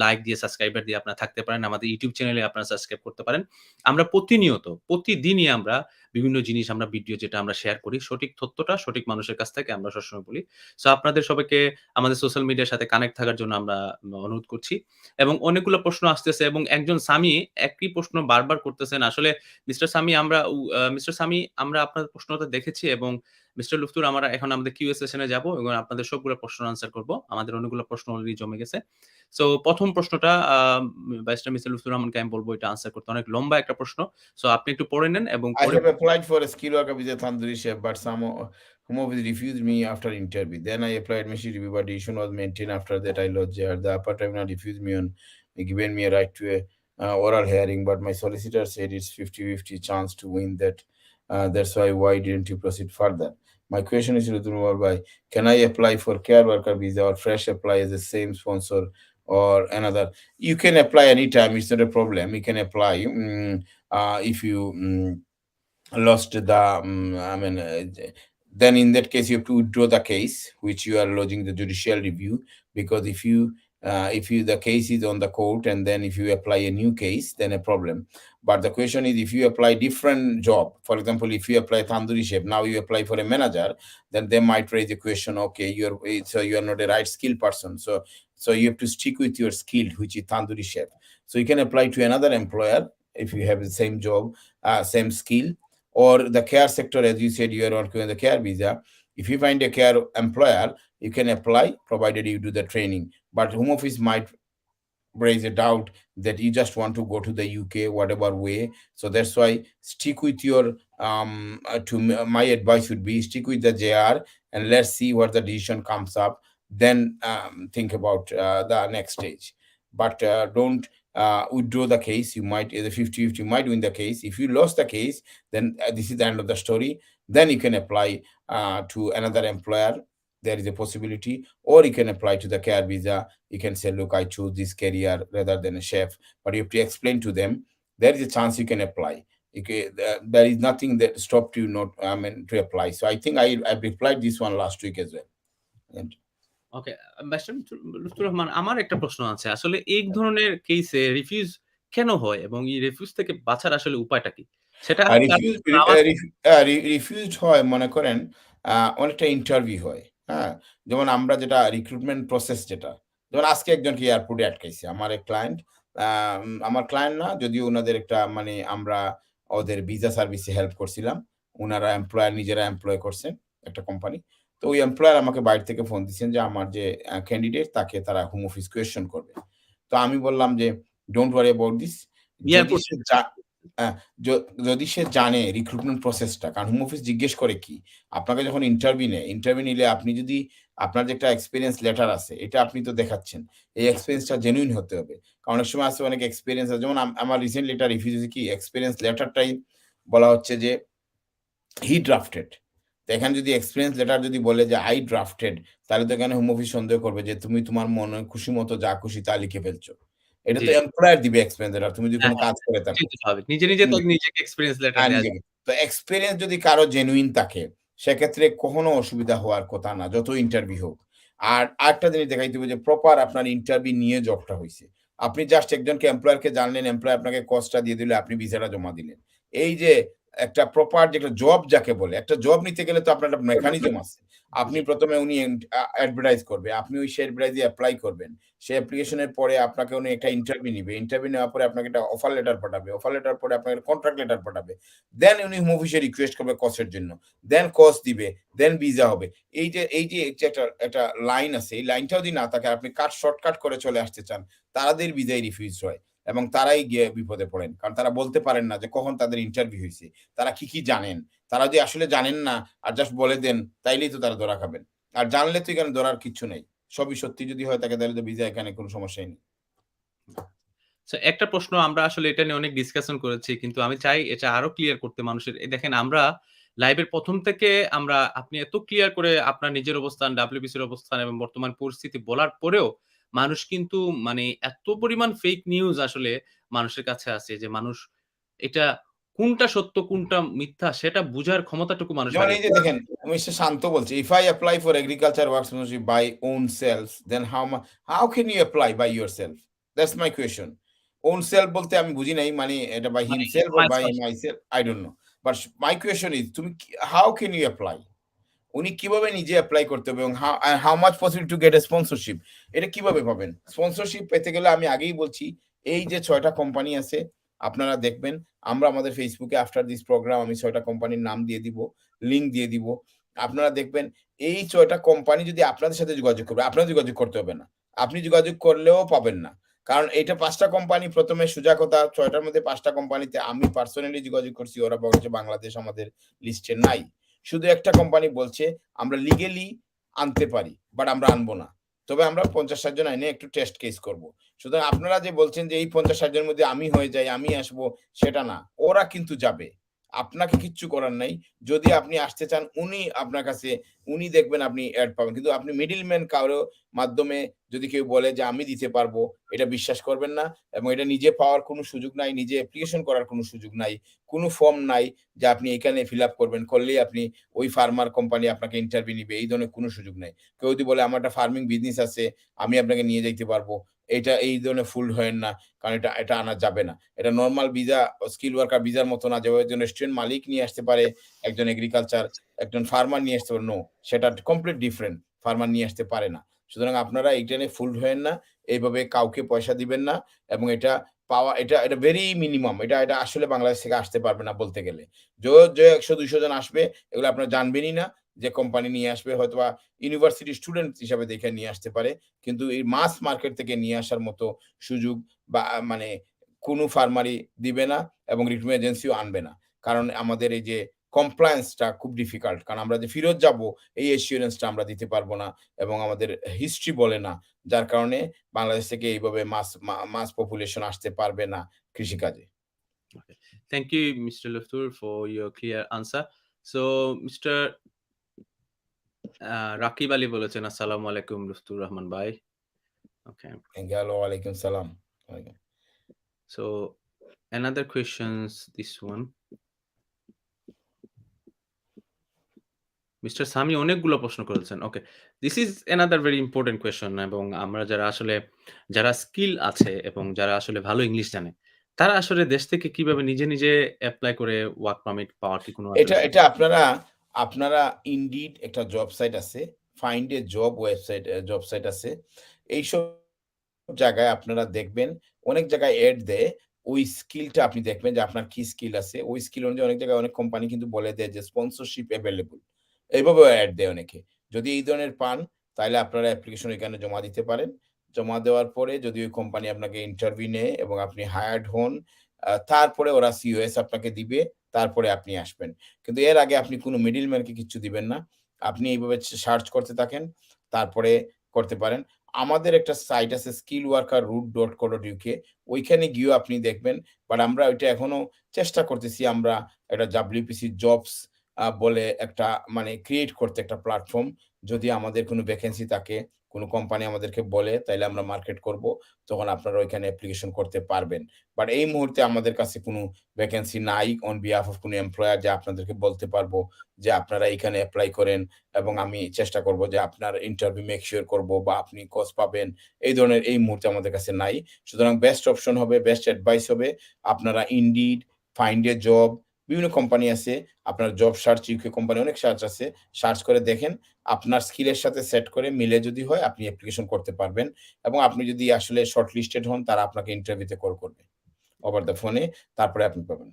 [SPEAKER 1] লাইক দিয়ে, সাবস্ক্রাইবার দিয়ে আপনারা থাকতে পারেন। আমাদের ইউটিউব চ্যানেলে আপনারা সাবস্ক্রাইব করতে পারেন। আমরা প্রতিনিয়ত, প্রতিদিনই আমরা বিভিন্ন জিনিস, আমরা ভিডিও যেটা আমরা শেয়ার করি, সঠিক তথ্যটা সঠিক মানুষের কাছ থেকে আমরা সবসময় বলি। সো আপনাদের সবাইকে আমাদের সোশ্যাল মিডিয়ার সাথে কানেক্ট থাকার জন্য আমরা অনুরোধ করছি। এবং অনেকগুলো প্রশ্ন আসতেছে এবং একজন স্বামী একই প্রশ্ন বারবার করতেছেন। আসলে মিস্টার সামি, আমরা আপনার প্রশ্নটা দেখেছি এবং মিস্টার লুফতুর, আমরা এখন আমাদের কিউএ সেশনে যাব এবং আপনাদের সবগুলো প্রশ্ন আনসার করব। আমাদের অনেকগুলো প্রশ্ন অলরেডি জমে গেছে। সো ১ম প্রশ্নটা ব্যারিস্টার মিস্টার লুফতুর রহমানকে আমি বলব এটা আনসার করতে। অনেক লম্বা একটা প্রশ্ন। সো আপনি একটু পড়ে নেন এবং
[SPEAKER 2] I
[SPEAKER 1] পরে
[SPEAKER 2] have applied for a skill worker visa tandoori chef, but some home office refused me after interview. Then I applied machine review, but the issue was maintained. After that, I lodged there. The upper tribunal refused me on given me a right to a oral hearing, but my solicitor said it's 50-50 chance to win that. That's why didn't you proceed further? My question is, Rutunwar, can I apply for care worker visa or fresh apply as the same sponsor or another? You can apply anytime. It's not a problem. You can apply if you. Lost the I mean then in that case you have to withdraw the case which you are lodging the judicial review, because if you the case is on the court and then if you apply a new case, then a problem. But the question is, if you apply different job, for example, if you apply tandoori chef, now you apply for a manager, then they might raise a question, okay, you are not a right skill person, so you have to stick with your skill, which is tandoori chef. So you can apply to another employer if you have the same job, same skill, or the care sector, as you said, you are working on the care visa. If you find a care employer, you can apply provided you do the training. But home office might raise a doubt that you just want to go to the UK whatever way. So that's why stick with your my advice would be stick with the JR and let's see what the decision comes up. Then think about the next stage. But don't withdraw the case. You might the 50-50 might win the case. If you lost the case, then this is the end of the story. Then you can apply to another employer. There is a possibility, or you can apply to the care visa. You can say, look, I choose this career rather than a chef, but you have to explain to them. There is a chance you can apply. Okay, there is nothing that stopped you not, I mean, to apply. So I think I replied this one last week as well. And
[SPEAKER 1] okay, barrister Lutfur Rahman, আমার একটা প্রশ্ন আছে। আসলে এই ধরনের কেসে refuse কেন হয় এবং এই রিফিউজ থেকে বাঁচার আসলে উপায়টা কি? সেটা কারণ চাওয়া।
[SPEAKER 2] রিফিউজড হয় মনে করেন অনেকটা ইন্টারভিউ হয়। হ্যাঁ? যেমন আমরা যেটা রিক্রুটমেন্ট প্রসেস যেটা, যেমন আজকে একজনকে এয়ারপোর্টে আটকাইছে। আমার এক ক্লায়েন্ট, আমার ক্লায়েন্ট না, যদিও উনাদের একটা মানে আমরা ওদের ভিসা সার্ভিসে হেল্প করছিলাম। উনারা এমপ্লয়ার নিজেরা এমপ্লয় করছেন একটা কোম্পানি। তো ওই এমপ্লয়ার আমাকে বাইরে থেকে ফোন দিচ্ছেন যে আমার যে ক্যান্ডিডেট তাকে তারা হোম অফিস কোয়েশ্চেন করবে। তো আমি বললাম যে, "ডোন্ট ওয়ারি অ্যাবাউট দিস।" যদি
[SPEAKER 1] এয়ারপোর্ট
[SPEAKER 2] সে যা আ য যদি সে জানে রিক্রুটমেন্ট প্রসেসটা, কারণ হোম অফিস জিজ্ঞেস করে কি? আপনাকে যখন ইন্টারভিউ নেয়, ইন্টারভিউ নিলে আপনি যদি আপনার যে একটা এক্সপেরিয়েন্স লেটার আছে, এটা আপনি তো দেখাচ্ছেন। এই এক্সপেরিয়েন্সটা জেনুইন হতে হবে। কারণ অনেক সময় আছে অনেক এক্সপেরিয়েন্স আছে। যেমন আমার রিসেন্টলি একটা রিফিউজ হয়েছে কি এক্সপেরিয়েন্স লেটারটাই বলা হচ্ছে যে হি ড্রাফটেড। তো এখানে যদি এক্সপেরিয়েন্স লেটার যদি বলে যে আই ড্রাফটেড, তাহলে তো এখানে হোম অফিস সন্দেহ করবে যে তুমি তোমার মনে খুশি মতো যা খুশি তা লিখে ফেলছো। এটা
[SPEAKER 1] জি,
[SPEAKER 2] তো
[SPEAKER 1] জি।
[SPEAKER 2] এমপ্লয়ার দিবে এক্সপেরিয়েন্স লেটার তুমি যদি
[SPEAKER 1] হ্যাঁ,
[SPEAKER 2] কোন
[SPEAKER 1] হ্যাঁ।
[SPEAKER 2] কাজ করে থাকো।
[SPEAKER 1] এটাই তো স্বাভাবিক। নিজে, নিজে তো
[SPEAKER 2] হুম।
[SPEAKER 1] নিজেকে এক্সপেরিয়েন্স লেটার দেয়া
[SPEAKER 2] নিজেকে। তো এক্সপেরিয়েন্স যদি কারো জেনুইন থাকে, সেক্ষেত্রে কখনো অসুবিধা হওয়ার কথা না, যত ইন্টারভিউ হোক। আর আরেকটা জিনিস দেখাইতে হবে যে প্রপার আপনার ইন্টারভিউ নিয়ে জবটা হইছে। আপনি জাস্ট একজনকে এমপ্লয়ারকে জানলেন, এমপ্লয়ার আপনাকে কজটা দিয়ে দিল, আপনি ভিসাটা জমা দিলেন। এই যে একটা প্রপার যে একটা জব যাকে বলে, একটা জব নিতে গেলে তো আপনার একটা মেকানিজম আছে। আপনি
[SPEAKER 1] জি।
[SPEAKER 2] ১ম এ উনি অ্যাডভার্টাইজ করবে। আপনি ওই সে অ্যাডভার্টাইজে এপ্লাই করবেন। সে অ্যাপ্লিকেশনের পরে আপনাকে উনি একটা ইন্টারভিউ নিবে। ইন্টারভিউ নেওয়ার পরে আপনাকে একটা অফার লেটার পাঠাবে। অফার লেটার পরে আপনাকে কন্ট্রাক্ট লেটার পাঠাবে। দেন উনি হোম অফিসে রিকোয়েস্ট করবে কসের জন্য। দেন কস দিবে, দেন ভিসা হবে। এই যে একটা লাইন আছে, এই লাইনটাও যদি না থাকে আপনি শর্টকাট করে চলে আসতে চান, তাদের ভিসাই রিফিউজ হয় এবং তারাই গিয়ে বিপদে পড়েন। কারণ তারা বলতে পারেন না যে কখন তাদের ইন্টারভিউ হইছে। তারা কি জানেন? তারা যদি আসলে জানেন না আর জাস্ট বলে দেন, তাইলেই তো তারা ধরা খাবেন। আর জানলে তো এখানে ধরার কিচ্ছু নেই। সবই সত্যি যদি হয় থাকে তাহলে তো ভিসা এখানে কোনো সমস্যাই নেই।
[SPEAKER 1] সো একটা প্রশ্ন আমরা আসলে এটা নিয়ে অনেক ডিসকাশন করেছি। কিন্তু আমি চাই এটা আরো ক্লিয়ার করতে মানুষের। দেখেন আমরা লাইভের ১ম থেকে আপনি এত ক্লিয়ার করে আপনার নিজের অবস্থান, WBC-র অবস্থান এবং বর্তমান পরিস্থিতি বলার পরেও মানুষ কিন্তু মানে এত পরিমাণ ফেক নিউজ আসলে মানুষের কাছে আছে যে মানুষ এটা কোনটা সত্য, কোনটা মিথ্যা সেটা বুঝার ক্ষমতাটুকু মানুষ
[SPEAKER 2] যেমন এই
[SPEAKER 1] হারিয়ে
[SPEAKER 2] যে
[SPEAKER 1] ফেলছে।
[SPEAKER 2] দেখেন, মিস্টার শান্ত বলছে, "If I apply for agriculture work sponsorship by own self, then how can you apply by yourself?" That's my question. Own self বলতে আমি বুঝি নাই মানে এটা by
[SPEAKER 1] মানে
[SPEAKER 2] himself or by
[SPEAKER 1] myself
[SPEAKER 2] myself, I don't know. But my question is তুমি how can you apply? উনি কিভাবে নিজে এপ্লাই করতে হবে এবং how much possible to get A sponsorship এটা কিভাবে পাবেন? স্পন্সরশিপ পেতে গেলে আমি আগেই বলছি, এই যে ৬ টা কোম্পানি আছে আপনারা দেখবেন আমরা আমাদের ফেসবুকে আফটার দিস প্রোগ্রাম আমি ৬ টা কোম্পানির নাম দিয়ে দিব, লিংক দিয়ে দিব। আপনারা দেখবেন এই ৬ টা কোম্পানি যদি আপনাদের সাথে যোগাযোগ করবে, আপনার যোগাযোগ করতে হবে না। আপনি যোগাযোগ করলেও পাবেন না। কারণ এইটা ৫ টা কোম্পানি ১ম এ সোজা কথা ৬ টার মধ্যে ৫ টা কোম্পানিতে আমি পার্সোনালি যোগাযোগ করছি। ওরা বলছে বাংলাদেশ আমাদের লিস্টে নাই। শুধু একটা কোম্পানি বলছে আমরা লিগ্যালি আনতে পারি। বাট আমরা আনবো না। তবে আমরা ৫০-৬০ জন এনে একটু টেস্ট কেস করব। সুতরাং আপনারা যে বলছেন যে এই ৫০-৬০ জনের মধ্যে আমি হয়ে যাই, আমি আসবো, সেটা না। ওরা কিন্তু যাবে। আপনাকে কিচ্ছু করার নাই। যদি আপনি আসতে চান উনি আপনার কাছে উনি দেখবেন আপনি এড পাবেন। কিন্তু আপনি মিডলম্যান কারো মাধ্যমে যদি কেউ বলে যে আমি দিতে পারবো, এটা বিশ্বাস করবেন না এবং এটা নিজে পাওয়ার কোনো সুযোগ নাই, নিজে অ্যাপ্লিকেশন করার কোনো সুযোগ নাই। কোনো ফর্ম নাই যে আপনি এখানে ফিল আপ করবেন। করলেই আপনি ওই ফার্মার কোম্পানি আপনাকে ইন্টারভিউ নিবে। এই ধরনের কোনো সুযোগ নাই। কেউ যদি বলে আমার একটা ফার্মিং বিজনেস আছে, আমি আপনাকে নিয়ে যাইতে পারবো। এই ধরনের ফুলড হয়েন না। কারণ এটা আনা যাবে না। এটা নরমাল ভিসা, স্কিল ওয়ার্কার ভিসার মতো না। যেভাবে একজন রেস্টুরেন্ট মালিক নিয়ে আসতে পারে, একজন এগ্রিকালচার, একজন ফার্মার নিয়ে আসতে পারে। নো, সেটা কমপ্লিট ডিফারেন্ট। ফার্মার নিয়ে আসতে পারে না। সুতরাং আপনারা এইটা নিয়ে ফুলড হয়েন না। এইভাবে কাউকে পয়সা দিবেন না এবং এটা ভেরি মিনিমাম। এটা আসলে বাংলাদেশ থেকে আসতে পারবে না বলতে গেলে। যে ১০০-২০০ জন আসবে এগুলো আপনারা জানবেনই না যে কোম্পানি নিয়ে আসবে হয়তোবা ইউনিভার্সিটি স্টুডেন্ট হিসাবে দেখে নিয়ে আসতে পারে। কিন্তু এই মাস মার্কেট থেকে নিয়ে আসার মতো সুযোগ বা মানে কোনো ফার্মারই দিবে না এবং রিক্রুটমেন্ট এজেন্সিও আনবে না। কারণ আমাদের এই যে কমপ্লায়েন্স টা খুব ডিফিকাল্ট। কারণ আমরা যে ফেরত যাবো এই অ্যাসুরেন্স টা আমরা দিতে পারব না এবং আমাদের হিস্ট্রি বলে না। যার কারণে বাংলাদেশ থেকে এইভাবে মাস পপুলেশন আসতে পারবে না কৃষিকাজে।
[SPEAKER 1] Okay. Thank you, Mr. Lutfur, for your clear answer. So, Mr. Rakib Ali বলেছেন, "আসসালামু আলাইকুম লুৎফুর রহমান ভাই।" Okay.
[SPEAKER 2] হ্যালো, ওয়ালাইকুম সালাম। ওয়ালাইকুম।
[SPEAKER 1] So, another questions, this one. Mister Sami অনেকগুলো প্রশ্ন করেছেন। Okay. This is another very important question এবং আমরা যারা স্কিল আছে এবং যারা আসলে ভালো ইংলিশ জানে, তারা আসলে দেশ থেকে কিভাবে নিজে, নিজে এপ্লাই করে ওয়ার্ক পারমিট পাওয়ার কি কোনো আসলে
[SPEAKER 2] এটা আপনারা Indeed একটা জব সাইট আছে। Find a job job site আছে। এইসব জায়গায় আপনারা দেখবেন অনেক জায়গায় এড দেয়। ওই স্কিলটা আপনি দেখবেন যে আপনার কি স্কিল আছে। ওই স্কিল অনুযায়ী অনেক জায়গায় অনেক কোম্পানি কিন্তু বলে দেয় যে স্পন্সরশিপ এভেইলেবল। এভাবেও এড দেয় অনেকে। যদি এই ধরনের পান তাহলে আপনারা অ্যাপ্লিকেশন এখানে জমা দিতে পারেন। জমা দেওয়ার পরে যদি ওই কোম্পানি আপনাকে ইন্টারভিউ নেয় এবং আপনি হায়ার্ড হন, তারপরে ওরা সিওএস আপনাকে দিবে। তারপরে আপনি আসবেন। কিন্তু এর আগে আপনি কোন মিডলম্যানকে কিচ্ছু দিবেন না। আপনি এইভাবে সার্চ করতে থাকেন। তারপরে করতে পারেন। আমাদের একটা সাইট আছে skillworkerroot.co.uk ওইখানে গিয়েও আপনি দেখবেন। বাট আমরা ওইটা এখনো চেষ্টা করতেছি আমরা একটা WPC জবস বলে একটা মানে ক্রিয়েট করতে একটা প্ল্যাটফর্ম। যদি আমাদের কোনো ভ্যাকেন্সি থাকে, কোনো কোম্পানি আমাদেরকে বলে তাইলে আমরা মার্কেট করব। তখন আপনারা ওইখানে অ্যাপ্লিকেশন করতে পারবেন। বাট এই মুহূর্তে আমাদের কাছে কোনো ভ্যাকেন্সি নাই অন বিহাফ অফ কোনো এমপ্লয়ার যে আপনাদেরকে বলতে পারবো যে আপনারা এইখানে এপ্লাই করেন এবং আমি চেষ্টা করব যে আপনার ইন্টারভিউ মেক সিওর করব বা আপনি কোর্স পাবেন। এই ধরনের এই মুহূর্তে আমাদের কাছে নাই। সুতরাং বেস্ট অপশন হবে, বেস্ট অ্যাডভাইস হবে আপনারা Indeed, Find a Job বিভিন্ন কোম্পানি আছে। আপনার জব সার্চ ইউকে কোম্পানি অনেক সার্চ আছে। সার্চ করে দেখেন আপনার স্কিলের সাথে সেট করে মিলে যদি হয় আপনি অ্যাপ্লিকেশন করতে পারবেন এবং আপনি যদি আসলে শর্ট লিস্টেড হন তারা আপনাকে ইন্টারভিউতে কল করবে। ওভার দ্য ফোনে তারপরে আপনি পাবেন।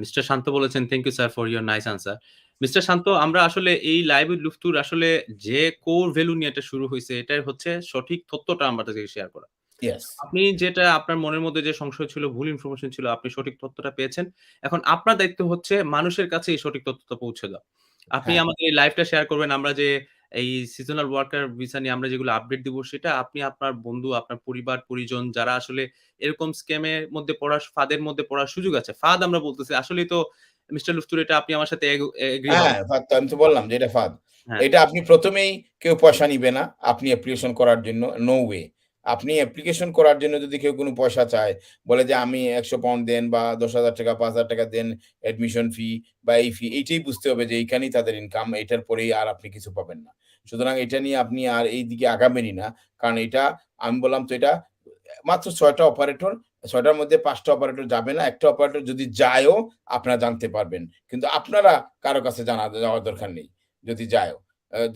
[SPEAKER 1] মিস্টার শান্ত বলেছেন, "thank you sir for your nice answer." Mister Shanto, আমরা আসলে এই লাইভ উইথ লুফতুর আসলে যে কোর ভ্যালু নিয়ে এটা শুরু হইছে, এটাই হচ্ছে সঠিক তথ্যটা আমাদেরকে শেয়ার করা।
[SPEAKER 2] ইয়েস।
[SPEAKER 1] আপনি যেটা আপনার মনের মধ্যে যে সংশয় ছিল, ভুল ইনফরমেশন ছিল, আপনি সঠিক তথ্যটা পেয়েছেন। এখন আপনার দায়িত্ব হচ্ছে মানুষের কাছে এই সঠিক তথ্যটা পৌঁছে দেওয়া। আপনি
[SPEAKER 2] হ্যাঁ।
[SPEAKER 1] আমাদের এই লাইভটা শেয়ার করবেন। আমরা যে এই সিজনাল ওয়ার্কার ভিসা নিয়ে আমরা যেগুলো আপডেট দিব, সেটা আপনি আপনার বন্ধু, আপনার পরিবার-পরিজন যারা আসলে এরকম স্ক্যামের মধ্যে পড়ার, ফাঁদের মধ্যে পড়ার সুযোগ আছে। ফাঁদ আমরা বলতেছি। আসলেই তো মিস্টার লুফতুর, এটা আপনি আমার সাথে এগ্রি
[SPEAKER 2] হ্যাঁ,
[SPEAKER 1] হবেন।
[SPEAKER 2] ফাঁদ তো আমি তো বললাম যে এটা ফাঁদ।
[SPEAKER 1] হ্যাঁ,
[SPEAKER 2] এটা আপনি ১ম এই কেউ পয়সা নিবে না। আপনি অ্যাপ্লিকেশন করার জন্য নো ওয়ে। আপনি অ্যাপ্লিকেশন করার জন্য যদি কেউ কোনো পয়সা চায়, বলে যে আমি ৳১০০ দেন বা ৳১০,০০০ ৳৫,০০০ দেন অ্যাডমিশন ফি বা এই ফি, এইটাই বুঝতে হবে যে এইখানেই তাদের ইনকাম। এটার পরেই আর আপনি কিছু পাবেন না। সুতরাং এটা নিয়ে আপনি আর এইদিকে আগাবেনই না। কারণ এটা আমি বললাম তো এটা মাত্র ৬ টা অপারেটর, ৬ টার মধ্যে ৫ টা অপারেটর যাবে না। একটা অপারেটর যদি যায়ও আপনারা জানতে পারবেন। কিন্তু আপনারা কারো কাছে যাওয়ার দরকার নেই। যদি যায়ও।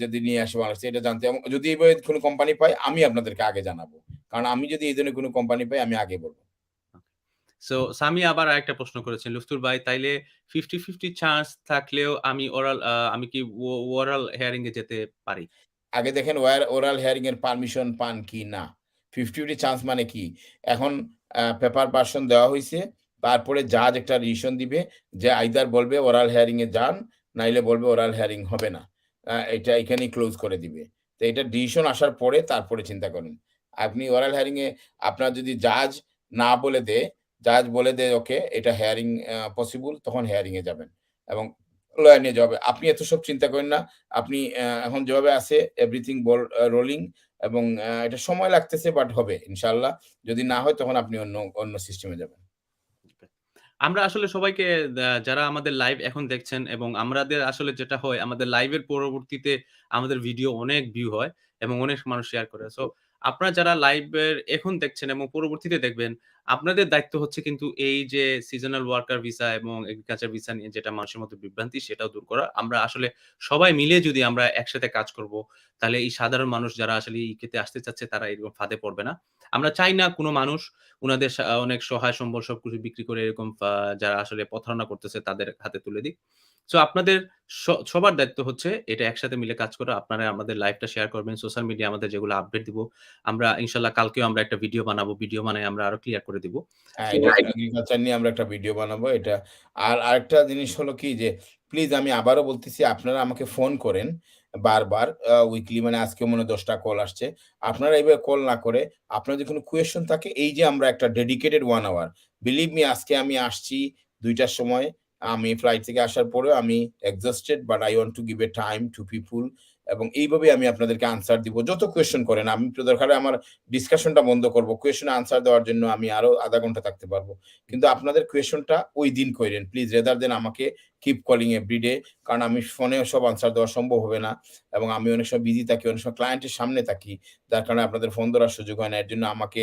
[SPEAKER 2] যদি নিয়ে আসে বাংলাদেশে এটা জানতে এবং যদি এভাবে কোনো কোম্পানি পাই আমি আপনাদেরকে আগে জানাবো। কারণ আমি যদি এই ধরনের কোনো কোম্পানি পাই আমি আগে বলব।
[SPEAKER 1] সো সামি আবার আরেকটা প্রশ্ন করেছেন, "লুফতুর ভাই, তাইলে 50-50 চান্স থাকলেও আমি কি ওরাল হেয়ারিং এ যেতে পারি?"
[SPEAKER 2] আগে দেখেন ওরাল হিয়ারিং এর পারমিশন পান কি না। 50-50 চান্স মানে কি? এখন পেপার ভার্সন দেওয়া হইছে। তারপরে জাজ একটা ডিসিশন দিবে যে আইদার বলবে ওরাল হিয়ারিং এ যান, নাইলে বলবে ওরাল হিয়ারিং হবে না। এটা এখানেই ক্লোজ করে দিবে। তো এটা ডিসিশন আসার পরে তারপরে চিন্তা করেন। আপনি ওরাল হিয়ারিং এ আপনার যদি জাজ না বলে দেয়, জাজ বলে দেয় ওকে এটা হিয়ারিং পসিবল তখন হিয়ারিং এ যাবেন এবং লয়ার নিয়ে যাবে। আপনি এত সব চিন্তা করেন না। আপনি এখন যেভাবে আছে এভরিথিং রোলিং এবং এটা সময় লাগতেছে বাট হবে ইনশাআল্লাহ। যদি না হয় তখন আপনি অন্য সিস্টেমে যাবেন।
[SPEAKER 1] আমরা আসলে সবাইকে, যারা আমাদের লাইভ এখন দেখছেন, এবং আমাদের আসলে যেটা হয়, আমাদের লাইভের পরবর্তীতে আমাদের ভিডিও অনেক ভিউ হয় এবং অনেক মানুষ শেয়ার করে। সো আপনারা যারা লাইভের এখন দেখছেন এবং পরবর্তীতে দেখবেন, আপনাদের দায়িত্ব হচ্ছে কিন্তু এই যে সিজনাল ওয়ার্কার ভিসা এবং এগ্রিকালচার ভিসা নিয়ে যেটা মানুষের মধ্যে বিভ্রান্তি, সেটাও দূর করা। আমরা আসলে সবাই মিলে যদি আমরা একসাথে কাজ করব, তাহলে এই সাধারণ মানুষ যারা আসলে এই ক্ষেত্রে আসতে চাচ্ছে, তারা এরকম ফাঁদে পড়বে না। আমরা চাই না কোন মানুষ উনাদের অনেক সহায় সম্বল সবকিছু বিক্রি করে এরকম যারা আসলে প্রতারণা করতেছে তাদের হাতে তুলে দিক। সো আপনাদের সবার দায়িত্ব হচ্ছে এটা একসাথে মিলে কাজ করা। আপনারা আমাদের লাইভটা শেয়ার করবেন। সোশ্যাল মিডিয়ায় আমাদের যেগুলো আপডেট দিব, আমরা ইনশাআল্লাহ কালকেও আমরা একটা ভিডিও বানাবো। ভিডিও বানায় আমরা আরো ক্লিয়ার করে দিব।
[SPEAKER 2] হ্যাঁ,
[SPEAKER 1] সো
[SPEAKER 2] এটা এগ্রিকালচার নিয়ে আমরা একটা ভিডিও বানাবো। এটা আর আরেকটা জিনিস হলো কি যে প্লিজ আমি আবারও বলতেছি আপনারা আমাকে ফোন করেন বারবার উইকলি মানে আজকেও মনে হয় ১০ টা কল আসছে। আপনারা এভাবে কল না করে আপনার যদি কোনো কোয়েশ্চেন থাকে এই যে আমরা একটা ডেডিকেটেড 1 আওয়ার বিলিভ মি আজকে আমি আসছি ২ টার সময়। আমি ফ্লাইট থেকে আসার পরেও আমি exhausted but I want to give a time to people এবং এইভাবে আমি আপনাদেরকে আনসার দিব। যত কোয়েশ্চেন করেন আমি তো দরকার হয় আমার ডিসকাশনটা বন্ধ করব। কোয়েশন আনসার দেওয়ার জন্য আমি আরো ০.৫ ঘন্টা থাকতে পারবো। কিন্তু আপনাদের কোয়েশনটা ঐদিন কইরেন। প্লিজ রেদার দেন আমাকে কিপ কলিং এভরিডে। কারণ আমি ফোনেও সব আনসার দেওয়া সম্ভব হবে না। এবং আমি অনেক সময় বিজি থাকি, অনেক সময় ক্লায়েন্টের সামনে থাকি। যার কারণে আপনাদের ফোন ধরার সুযোগ হয় না। এর জন্য আমাকে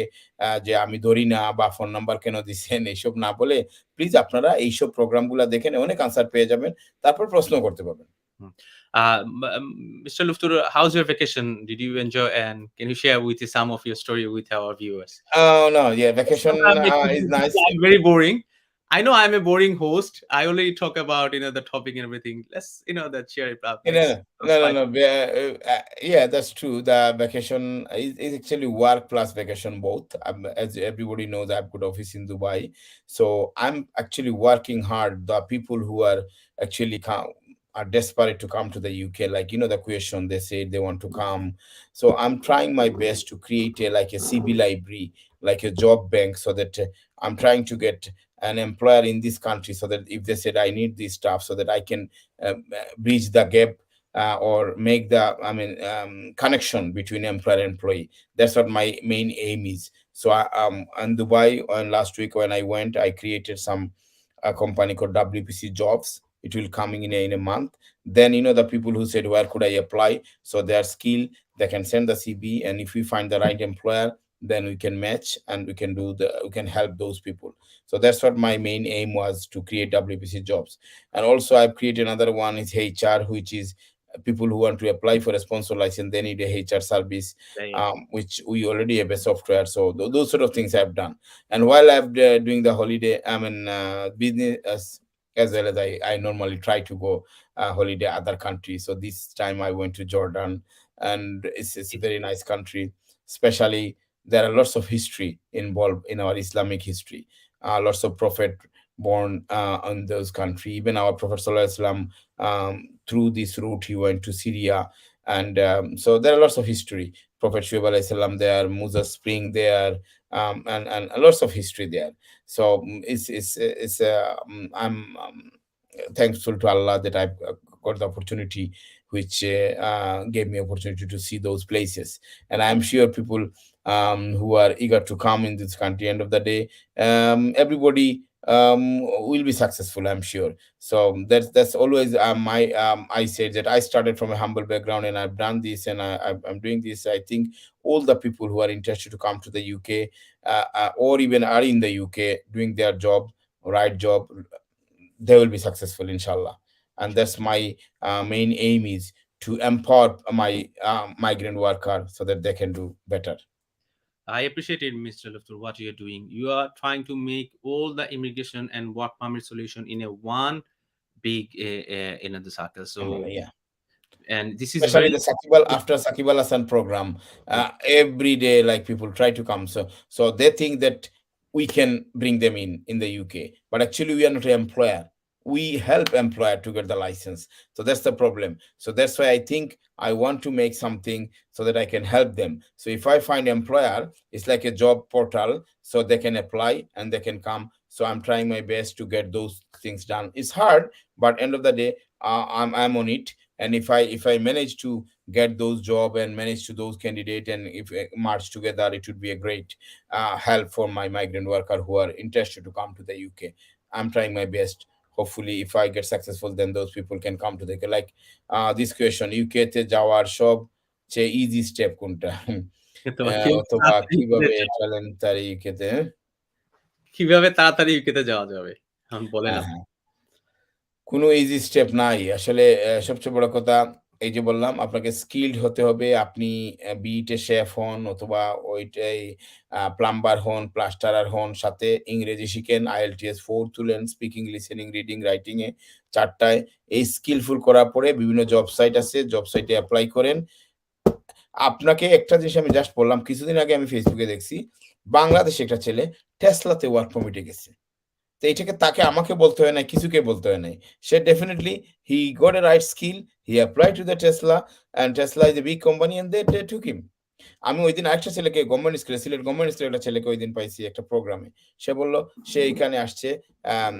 [SPEAKER 2] যে আমি ধরি না বা ফোন নাম্বার কেন দিছেন এইসব না বলে প্লিজ আপনারা এইসব প্রোগ্রামগুলা দেখেন অনেক আনসার পেয়ে যাবেন। তারপর প্রশ্ন করতে পারবেন।
[SPEAKER 1] হুম। Mr. Luftur, how's your vacation? Did you enjoy, and can you share with some of your story with our viewers?
[SPEAKER 2] No, yeah, vacation
[SPEAKER 1] Sometimes it could
[SPEAKER 2] is
[SPEAKER 1] be
[SPEAKER 2] nice.
[SPEAKER 1] like very boring. I know I'm a boring host. I only talk about, the topic and everything. Let's, that share it up.
[SPEAKER 2] No,
[SPEAKER 1] Makes
[SPEAKER 2] no,
[SPEAKER 1] sounds
[SPEAKER 2] no,
[SPEAKER 1] fun.
[SPEAKER 2] no, no. Yeah, that's true. The vacation is actually work plus vacation both. As everybody knows, I've got office in Dubai, so I'm actually working hard. The people who are actually are desperate to come to the UK, like the question they say they want to come. So I'm trying my best to create like a CB library, like a job bank, so that I'm trying to get an employer in this country, so that if they said I need this stuff, so that I can bridge the gap or make the, I mean, connection between employer and employee. That's what my main aim is. So in Dubai, on last week when I went, I created some a company called WPC Jobs. It will coming in a month. Then the people who said where could I apply, so their skill, they can send the CV, and if we find the right employer, then we can match and we can help those people. So that's what my main aim was, to create WPC Jobs. And also I've created another one is HR, which is people who want to apply for a sponsor license, they need a HR service,
[SPEAKER 1] Right.
[SPEAKER 2] which we already have a software. So those sort of things I've done. And while I'm doing the holiday, I mean, business, as well as I normally try to go holiday other countries. So this time I went to Jordan, and it's a very nice country. Especially there are lots of history involved in our Islamic history. Lots of prophet born in those country. Even our Prophet Sallallahu Alaihi Wasallam, through this route he went to Syria, and so there are lots of history. Prophet Shuaib Alaihi Salam there, Musa Spring there, and lots of history there. So I'm thankful to Allah that I've got the opportunity, which gave me opportunity to see those places. And I'm sure people who are eager to come in this country, end of the day, everybody will be successful, I'm sure. So that's always my I said that I started from a humble background, and I've done this, and I'm doing this. I think all the people who are interested to come to the UK, or even are in the UK doing their job, right job, they will be successful, inshallah. And that's my main aim, is to empower my migrant worker so that they can do better.
[SPEAKER 1] I appreciate it, Mr. Lutfur, what you're doing. You are trying to make all the immigration and work permit solution in a one big in the circle. So,
[SPEAKER 2] Yeah.
[SPEAKER 1] and this is
[SPEAKER 2] Especially
[SPEAKER 1] very
[SPEAKER 2] the Sakibal, after Sakibal Hassan program, every day, like, people try to come, so they think that we can bring them in the UK, but actually we are not an employer. We help employer to get the license. So that's the problem. So that's why I think I want to make something so that I can help them. So if I find employer, it's like a job portal, so they can apply and they can come. So I'm trying my best to get those things done. It's hard, but end of the day, I'm on it. And if I manage to get those job and manage to those candidate, and if merge together, it would be a great help for my migrant worker who are interested to come to the UK. I'm trying my best. Hopefully if I get successful, then those people can come to the UK. Like this question, UK তে যাওয়ার সব চেয়ে easy step কোনটা?
[SPEAKER 1] তোমার কিভাবে
[SPEAKER 2] অথবা
[SPEAKER 1] তাড়াতাড়ি UK
[SPEAKER 2] কিভাবে
[SPEAKER 1] যাওয়া
[SPEAKER 2] চলেন তার UK তে?
[SPEAKER 1] কিভাবে তাড়াতাড়ি UK তে যাওয়া যাবে? এখন বলেন
[SPEAKER 2] হ্যাঁ,
[SPEAKER 1] আপনি।
[SPEAKER 2] হ্যাঁ। কোনো ইজি স্টেপ নাই। আসলে সবচেয়ে বড় কথা, এই যে বললাম আপনাকে স্কিলড হতে হবে। আপনি বিইটে শেফ হন, অথবা ওইটাই প্লাম্বার হন, প্লাস্টারার হন, সাথে ইংরেজি শিখেন, IELTS 4 তুলেন, স্পিকিং, লিসেনিং, রিডিং, রাইটিং এ ৪ টায়। এই স্কিলফুল করার পরে বিভিন্ন জব সাইট আছে, জব সাইটে এপ্লাই করেন। আপনাকে একটা জিনিস আমি জাস্ট বললাম, কিছুদিন আগে আমি ফেসবুকে দেখছি, বাংলাদেশে একটা ছেলে টেসলাতে ওয়ার্ক পারমিটে গেছে। তো এইটাকে তাকে আমাকে বলতে হয় নাই, কিছুকে বলতে হয় নাই। সে definitely he got a right skill, he applied to the Tesla, and Tesla is a big company, and they took him. আমি ঐদিন আরেকটা ছেলেকে গভর্নমেন্ট স্কুলে, সিলেট গভর্নমেন্ট স্কুলের একটা ছেলেকে ঐদিন পাইছি একটা প্রোগ্রামে। সে বলল সে এখানে আসছে আম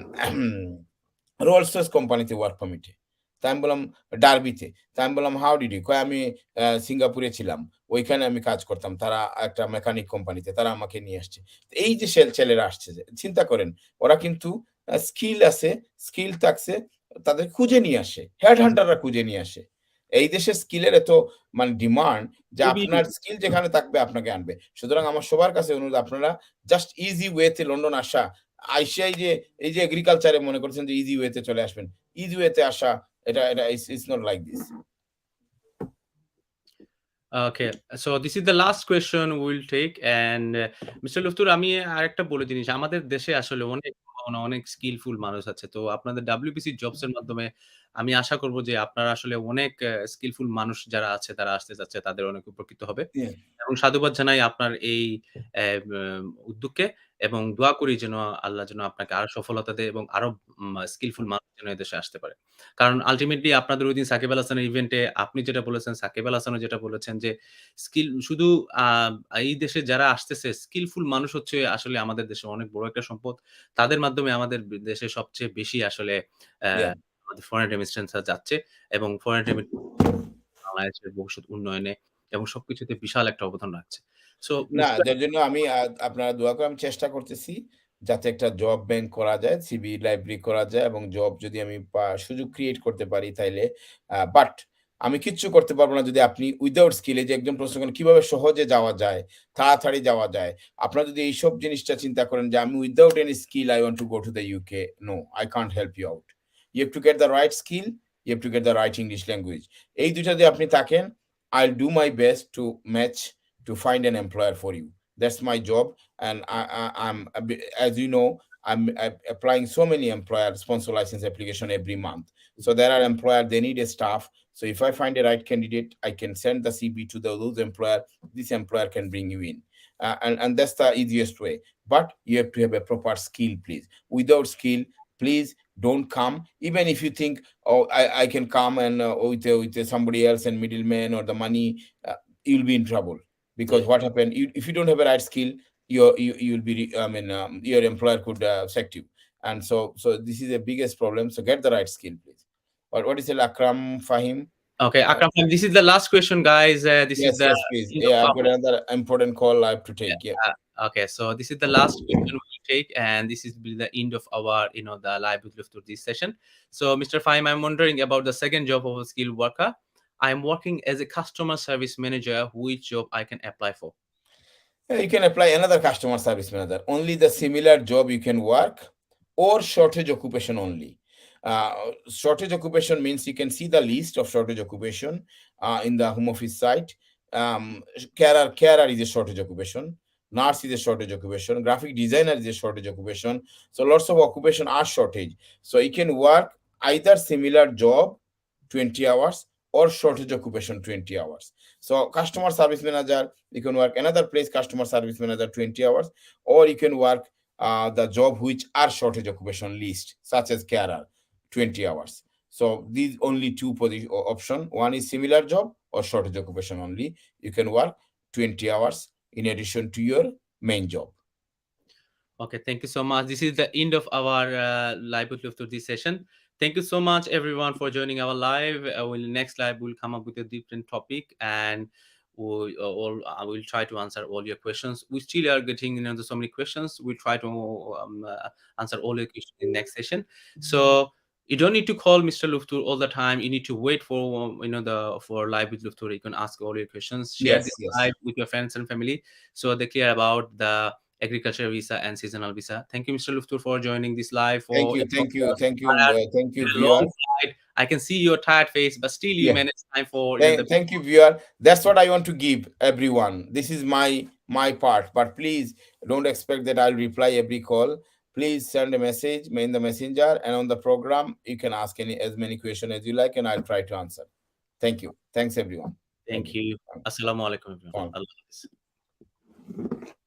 [SPEAKER 2] রোলস রয়েস কোম্পানিতে ওয়ার্ক পারমিটে। তা আমি বললাম ডার্বিতে। তা আমি বললাম, হাউ ডিড ইউ? কয় আমি সিঙ্গাপুরে ছিলাম। ওইখানে আমি কাজ করতাম। তারা একটা মেকানিক কোম্পানিতে। তারা আমাকে নিয়ে আসছে। তো এই যে ছেলেরা আসছে যে, চিন্তা করেন, ওরা কিন্তু স্কিল আছে, স্কিল থাকছে, তাদের খুঁজে নিয়ে আসে। হেড হান্টাররা খুঁজে নিয়ে আসে। এই দেশে স্কিলের এত মানে ডিমান্ড, যে
[SPEAKER 1] খুবই
[SPEAKER 2] আপনার স্কিল যেখানে থাকবে আপনাকে আনবে। সুতরাং আমার সবার কাছে অনুরোধ, আপনারা জাস্ট ইজি ওয়েতে লন্ডন আসা, আইসাই যে এই যে এগ্রিকালচারে মনে করছেন যে ইজি ওয়েতে চলে আসবেন। ইজি ওয়েতে আসা, এটা it's not like this.
[SPEAKER 1] Okay. So this is the last question we will take and Mister Luftur, আমি আরেকটা বলে জিনিস, আমাদের দেশে আসলে অনেক সম্ভাবনা, অনেক স্কিলফুল মানুষ আছে। তো আপনাদের WPC জবস এর মাধ্যমে আমি আশা করব যে আপনারা আসলে অনেক স্কিলফুল মানুষ যারা আছে, তারা আসতে চাচ্ছে, তাদের অনেক উপকৃত হবে।
[SPEAKER 2] Yeah,
[SPEAKER 1] এবং সাধুবাদ জানাই আপনার এই অ্যা উদ্যোগকে, এবং দোয়া করি যেন আল্লাহ যেন আপনাকে আরো সফলতা দেয় এবং আরো স্কিলফুল মানুষ যেন এদেশে আসতে পারে। কারণ আল্টিমেটলি আপনাদের ঐদিন সাকিব আল হাসানের ইভেন্টে আপনি যেটা বলেছেন, সাকিব আল হাসানও যেটা বলেছেন যে স্কিল শুধু আ এই দেশে যারা আসতেছে স্কিলফুল মানুষ হচ্ছে আসলে আমাদের দেশে অনেক বড় একটা সম্পদ। তাদের মাধ্যমে আমাদের দেশে সবচেয়ে বেশি আসলে
[SPEAKER 2] yeah.
[SPEAKER 1] আমাদের ফরেন রেমিটেন্সরা যাচ্ছে এবং ফরেন রেমিটেন্স বাংলাদেশের ভবিষ্যৎ উন্নয়নে এবং সবকিছুতে বিশাল একটা অবদান রাখছে। সো
[SPEAKER 2] না,
[SPEAKER 1] মিস্টার
[SPEAKER 2] যার জন্য আমি আপনারা দোয়া করেন, আমি চেষ্টা করতেছি যাতে একটা জব ব্যাংক করা যায়, সিভি লাইব্রেরি করা যায় এবং জব যদি আমি সুযোগ ক্রিয়েট করতে পারি তাইলে বাট আমি কিচ্ছু করতে পারব না যদি আপনি উইথআউট স্কিল এই যে একজন প্রশ্ন করেন কিভাবে সহজে যাওয়া যায়, তাড়াতাড়ি যাওয়া যায়। আপনারা যদি এইসব জিনিসটা চিন্তা করেন যে আমি without any skill I want to go to the UK, no, I can't help you out. You have to get the right skill, you have to get the right English language. এই ২ টা যদি আপনি থাকেন, I'll do my best to match to find an employer for you. That's my job, and I'm as you know, I'm applying so many employer sponsor license application every month. So there are employer they need a staff. So if I find a right candidate, I can send the CV to those employer. This employer can bring you in, and that's the easiest way. But you have to have a proper skill, please. Without skill, please don't come. Even if you think, oh, I can come and with somebody else and middleman or the money, you'll be in trouble because
[SPEAKER 1] yeah.
[SPEAKER 2] what happened if you don't have a right skill you'll be your employer could sack you, and so this is the biggest problem. So get the right skill, please. What is it, Akram Fahim?
[SPEAKER 1] Okay,
[SPEAKER 2] uh,
[SPEAKER 1] Akram, this is the last question, guys. This is
[SPEAKER 2] yes,
[SPEAKER 1] the
[SPEAKER 2] yes, please.
[SPEAKER 1] end of
[SPEAKER 2] Yeah, I've got
[SPEAKER 1] our
[SPEAKER 2] another important call I have to
[SPEAKER 1] yeah.
[SPEAKER 2] take. Yeah.
[SPEAKER 1] Okay, so this is the last question we will take, and this is be the end of our, the live with Lutfur this session. So, Mr. Fahim, I'm wondering about the second job of a skilled worker. I'm working as a customer service manager. Which job I can apply for?
[SPEAKER 2] Yeah, you can apply another customer service manager. Only the similar job you can work or shortage occupation only. Uh, Shortage occupation means you can see the list of shortage occupation in the home office site. Carer is a shortage occupation. Nurse is a shortage occupation. Graphic designer is a shortage occupation. So lots of occupation are shortage. So you can work either similar job 20 hours or shortage occupation 20 hours. So customer service manager, you can work another place customer service manager 20 hours, or you can work the job which are shortage occupation list, such as carer, 20 hours. So these only two position option. One is similar job or shortage occupation only. You can work 20 hours in addition to your main job.
[SPEAKER 1] Okay, thank you so much. This is the end of our live with Lutfur this session. Thank you so much, everyone, for joining our live. Next live we'll come up with a different topic, and we'll try to answer all your questions. We still are getting so many questions. We'll try to answer all your questions in next session. So you don't need to call Mr. Lutfur all the time. You need to wait for the for live with Lutfur. You can ask all your questions. Share
[SPEAKER 2] Yes,
[SPEAKER 1] this
[SPEAKER 2] yes.
[SPEAKER 1] live with your friends and family so they clear about the agriculture visa and seasonal visa. Thank you, Mr. Lutfur, for joining this live.
[SPEAKER 2] Thank
[SPEAKER 1] For
[SPEAKER 2] you,
[SPEAKER 1] it was
[SPEAKER 2] thank you, thank you,
[SPEAKER 1] tired,
[SPEAKER 2] thank you,
[SPEAKER 1] a long
[SPEAKER 2] viewer.
[SPEAKER 1] flight. I can see your tired face, but still you
[SPEAKER 2] Yeah.
[SPEAKER 1] manage time for
[SPEAKER 2] Thank you, viewer. That's what I want to give everyone. This is my part. But please don't expect that I'll reply every call. Please send a message in the messenger, and on the program you can ask as many questions as you like, and I'll try to answer. Thank you. Thanks everyone. Thank
[SPEAKER 1] Thank
[SPEAKER 2] you.
[SPEAKER 1] you. Assalamu alaikum, everyone.
[SPEAKER 2] Thank you.
[SPEAKER 1] Allah Hafiz.